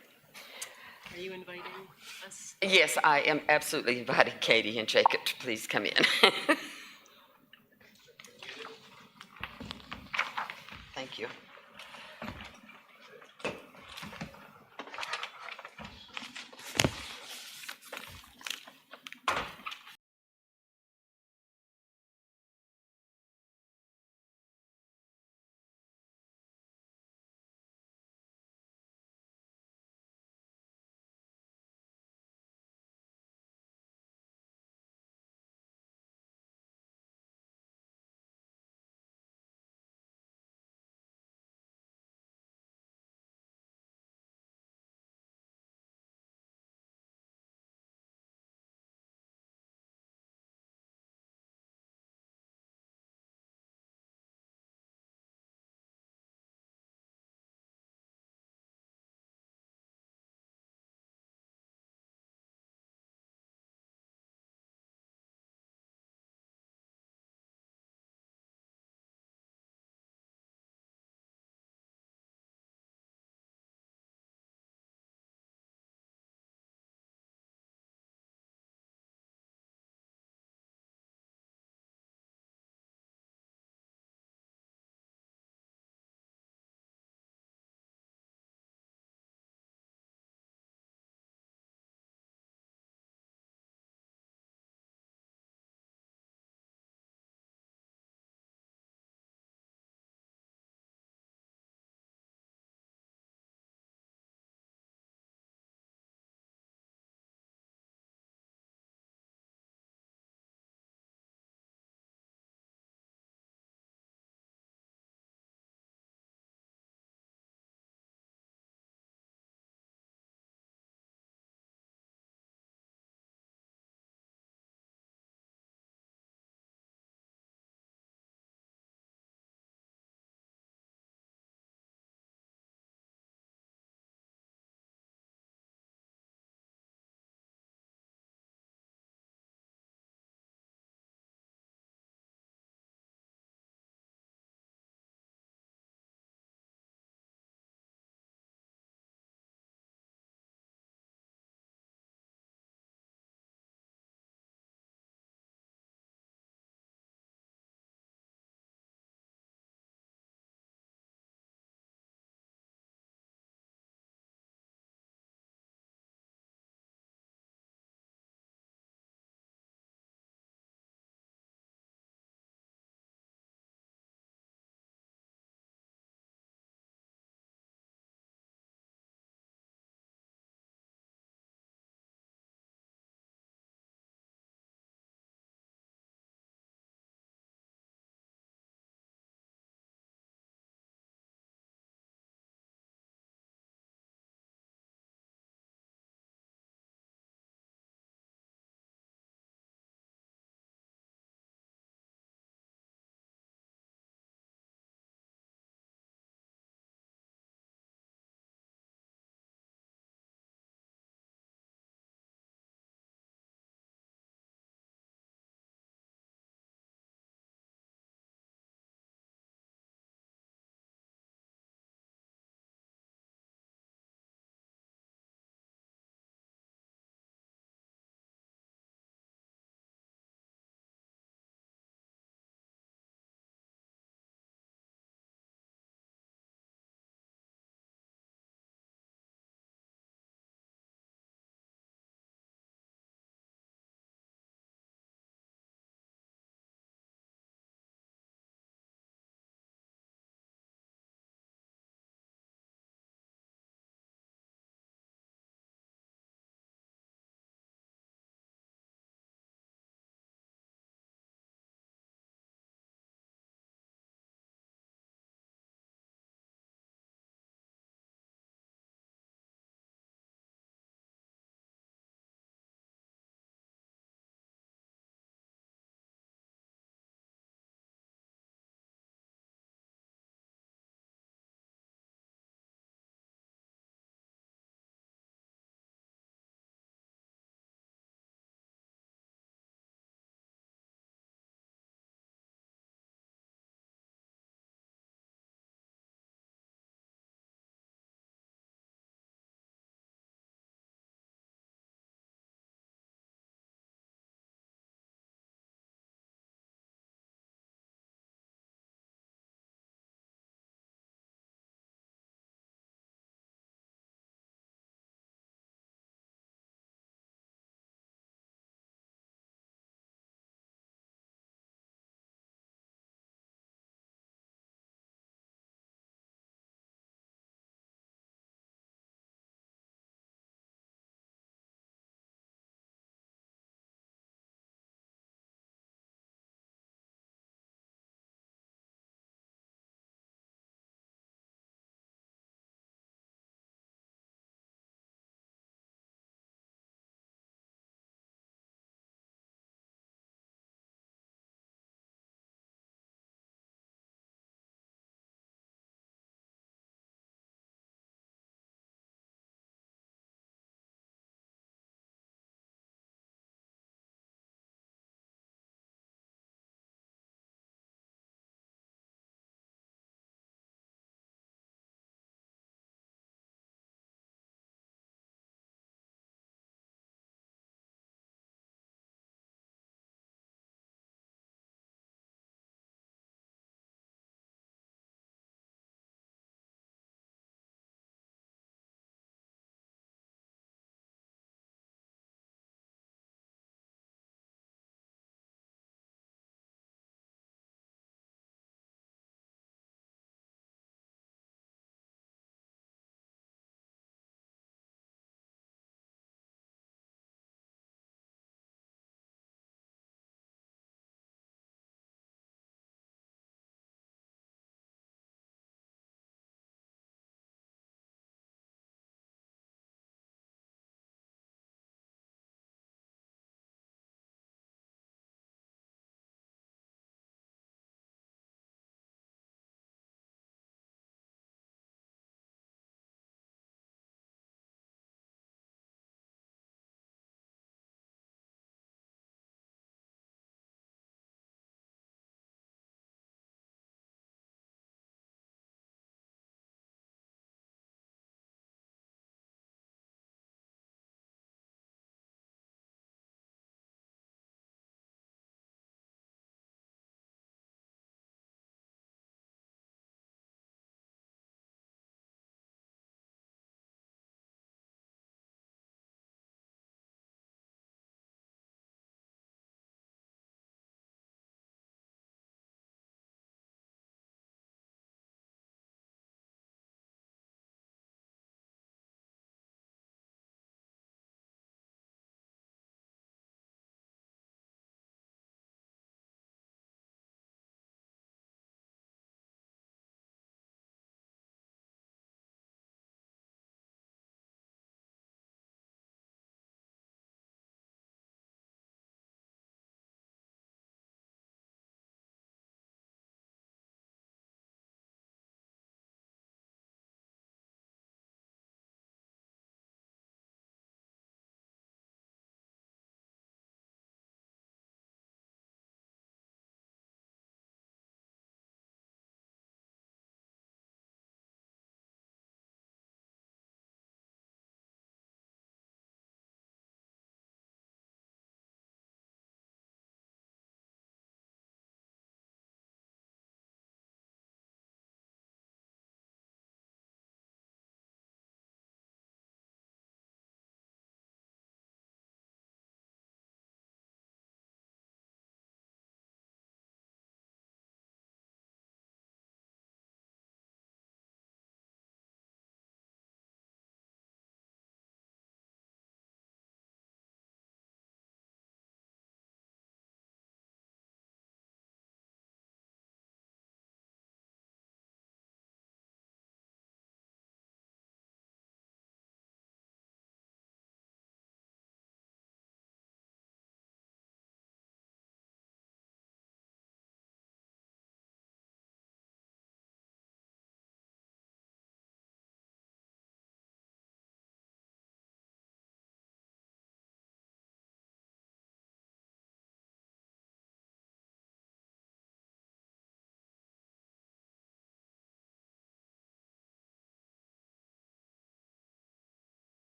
Are you inviting us? Yes, I am absolutely inviting Katie and Jacob to please come in. Thank you.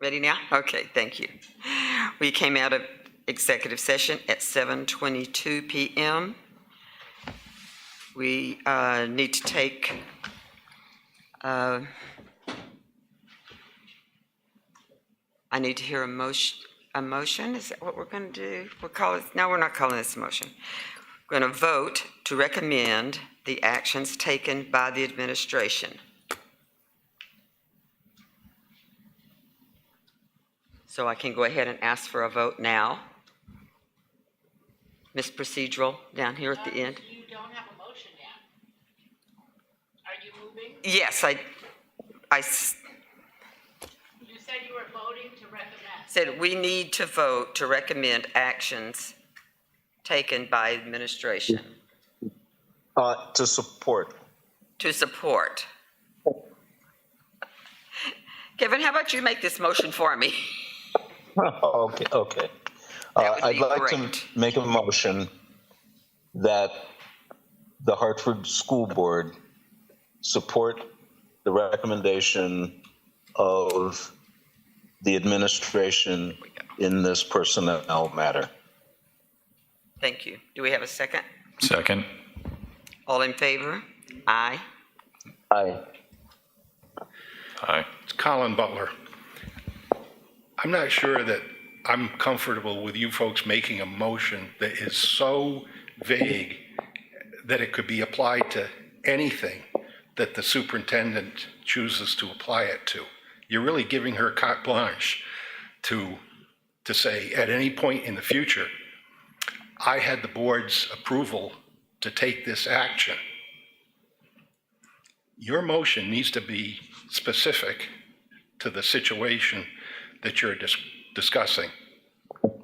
Ready now? Okay, thank you. We came out of executive session at 7:22 PM. We need to take, I need to hear a motion, is that what we're going to do? We'll call it, no, we're not calling this a motion. We're going to vote to recommend the actions taken by the administration. So I can go ahead and ask for a vote now. Ms. Procedural, down here at the end. You don't have a motion yet. Are you moving? Yes, You said you were voting to recommend. said we need to vote to recommend actions taken by administration. To support. To support. Kevin, how about you make this motion for me? Okay. That would I'd be like great. to make a motion that the Hartford School Board support the recommendation of the administration in this personnel matter. Thank you. Do we have a second? Second. All in favor? Aye. Aye. Aye. It's Colin Butler. I'm not sure that I'm comfortable with you folks making a motion that is so vague that it could be applied to anything that the superintendent chooses to apply it to. You're really giving her carte blanche to say at any point in the future, I had the board's approval to take this action. Your motion needs to be specific to the situation that you're discussing.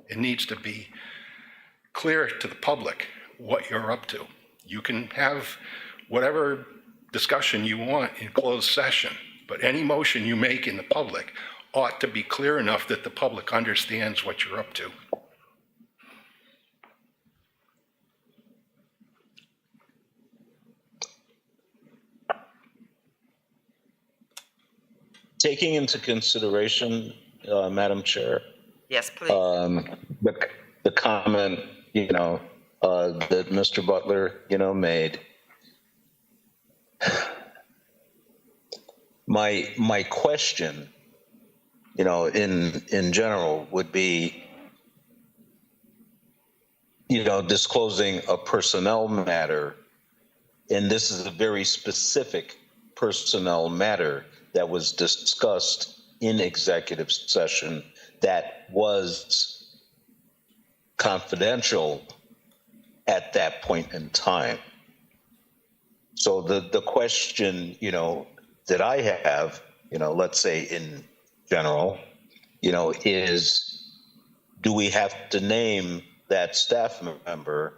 It needs to be clear to the public what you're up to. You can have whatever discussion you want in closed session, but any motion you make in the public ought to be clear enough that the public understands what you're up to. Taking into consideration, Madam Chair, Yes, please. the comment, that Mr. Butler, made. My question, in general would be, disclosing a personnel matter, and this is a very specific personnel matter that was discussed in executive session that was confidential at that point in time. So the question, that I have, let's say in general, is, do we have to name that staff member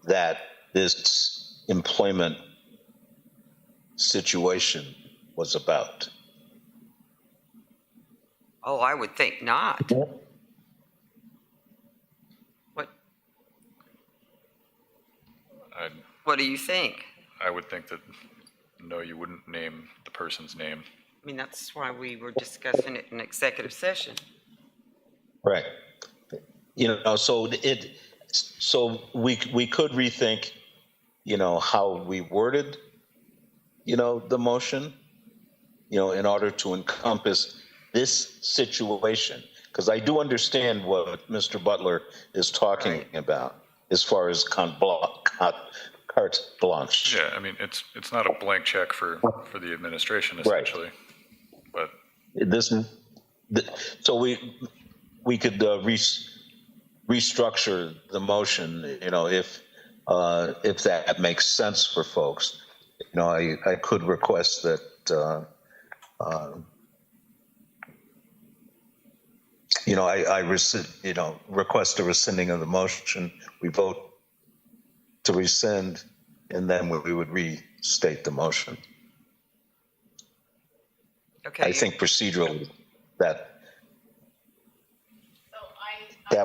that this employment situation was about? Oh, I would think not. What do you think? I would think that, no, you wouldn't name the person's name. I mean, that's why we were discussing it in executive session. Right. So we could rethink, how we worded, the motion, in order to encompass this situation. Because I do understand what Mr. Butler is talking about as far as carte blanche. Yeah, I mean, it's not a blank check for the administration, essentially. But so we could restructure the motion, if that makes sense for folks. I could request that request a rescinding of the motion. We vote to rescind, and then we would restate the motion. Okay. I think procedurally that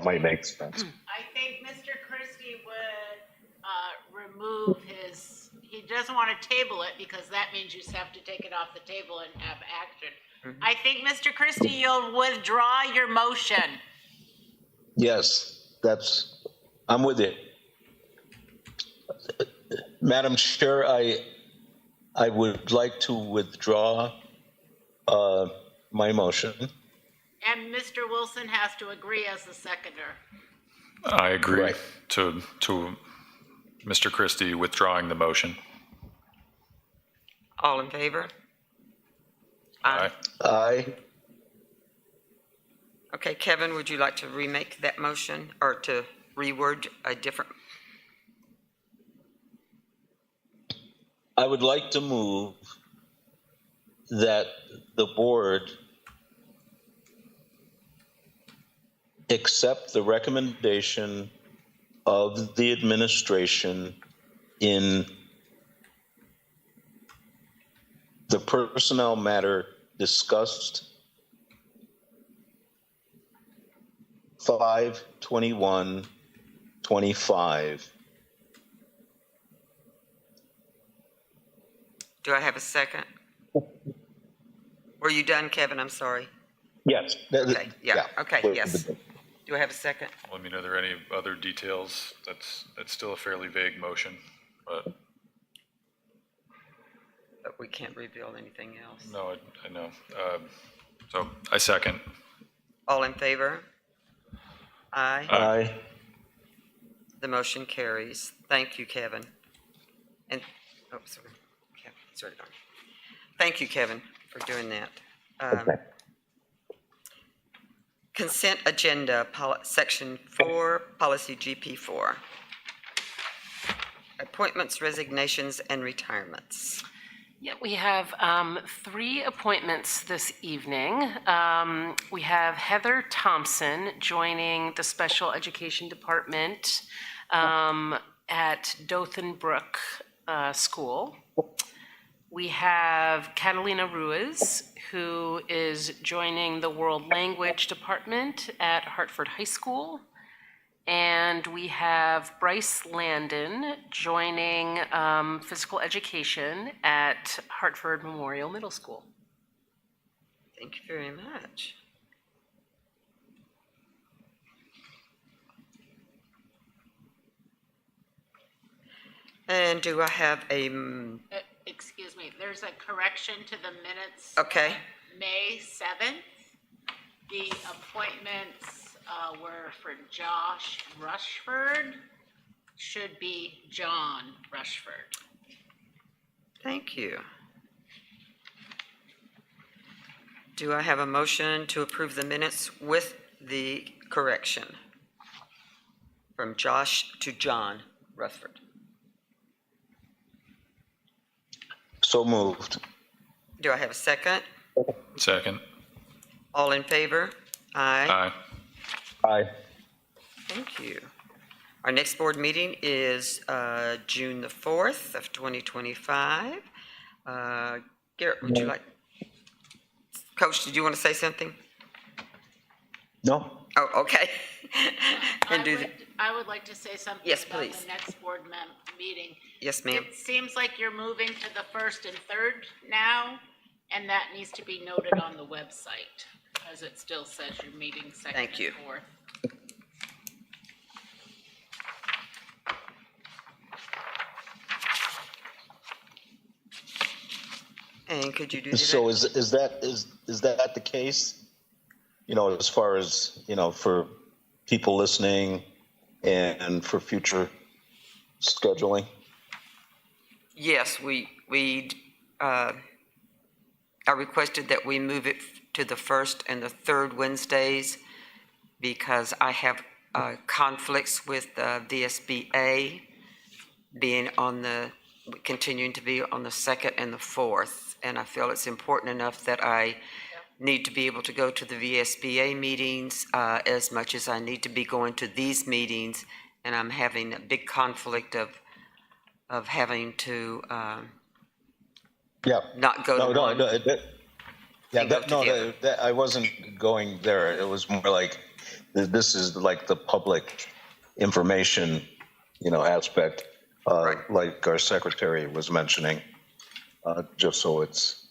might make sense. I think Mr. Christie would remove he doesn't want to table it because that means you have to take it off the table and have action. I think, Mr. Christie, you'll withdraw your motion. Yes, I'm with you. Madam Chair, I would like to withdraw my motion. And Mr. Wilson has to agree as the seconder. I agree to Mr. Christie withdrawing the motion. All in favor? Aye. Aye. Okay, Kevin, would you like to remake that motion or to reword a different? I would like to move that the board accept the recommendation of the administration in the personnel matter discussed 5/21/25. Do I have a second? Were you done, Kevin? I'm sorry. Yes. Okay, yeah, okay, yes. Do I have a second? Let me know, are there any other details? That's still a fairly vague motion, but But we can't reveal anything else. no, I know. So I second. All in favor? Aye. Aye. The motion carries. Thank you, Kevin. And, oh, sorry. Kevin, sorry. Thank you, Kevin, for doing that. Consent agenda, section 4, policy GP4. Appointments, resignations, and retirements. Yeah, we have 3 appointments this evening. We have Heather Thompson joining the Special Education Department at Dothan Brook School. We have Catalina Ruiz, who is joining the World Language Department at Hartford High School. And we have Bryce Landon joining physical education at Hartford Memorial Middle School. Thank you very much. And do I have a, Excuse me, there's a correction to the minutes. okay, May 7th. The appointments were for Josh Rushford. Should be John Rushford. thank you. Do I have a motion to approve the minutes with the correction from Josh to John Rutherford? So moved. Do I have a second? Second. All in favor? Aye. Aye. Aye. Thank you. Our next board meeting is June the 4th of 2025. Garrett, would you like? Coach, did you want to say something? No. Oh, okay. And I would like to say something Yes, about please. the next board meeting. Yes, ma'am. It seems like you're moving to the 1st and 3rd now, and that needs to be noted on the website, as it still says you're meeting 2nd Thank you. and 4th. And could you do that? So is that the case? You know, as far as, you know, for people listening and for future scheduling? Yes, I requested that we move it to the 1st and the 3rd Wednesdays because I have conflicts with VSBA continuing to be on the 2nd and the 4th. And I feel it's important enough that I need to be able to go to the VSBA meetings as much as I need to be going to these meetings. And I'm having a big conflict of having to not go to one. I wasn't going there. It was more like, this is like the public information, you know, aspect, like our secretary was mentioning, just so it's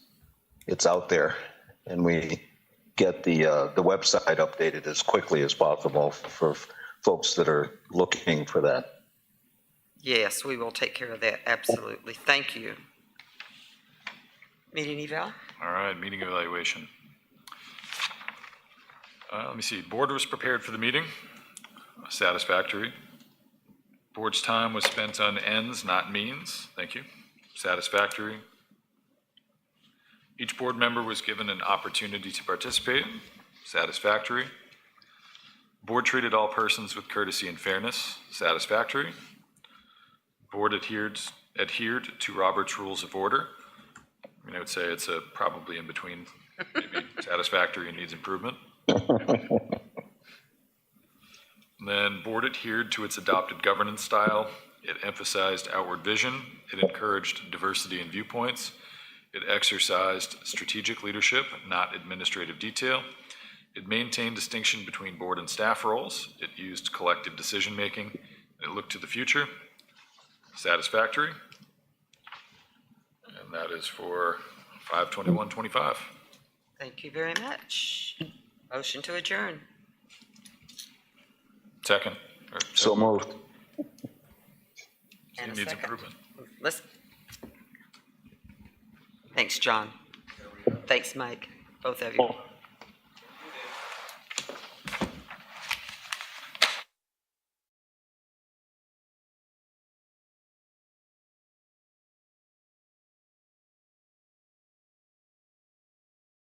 out there and we get the website updated as quickly as possible for folks that are looking for that. Yes, we will take care of that, absolutely. Thank you. Meeting eval? All right, meeting evaluation. Let me see, board was prepared for the meeting, satisfactory. Board's time was spent on ends, not means, thank you, satisfactory. Each board member was given an opportunity to participate, satisfactory. Board treated all persons with courtesy and fairness, satisfactory. Board adhered to Robert's Rules of Order. I mean, I would say it's probably in between, maybe satisfactory and needs improvement. And then board adhered to its adopted governance style. It emphasized outward vision. It encouraged diversity in viewpoints. It exercised strategic leadership, not administrative detail. It maintained distinction between board and staff roles. It used collective decision-making. It looked to the future. Satisfactory. And that is for 5/21/25. Thank you very much. Motion to adjourn. Second. So moved. And a Needs second. improvement. Thanks, John. Thanks, Mike, both of you.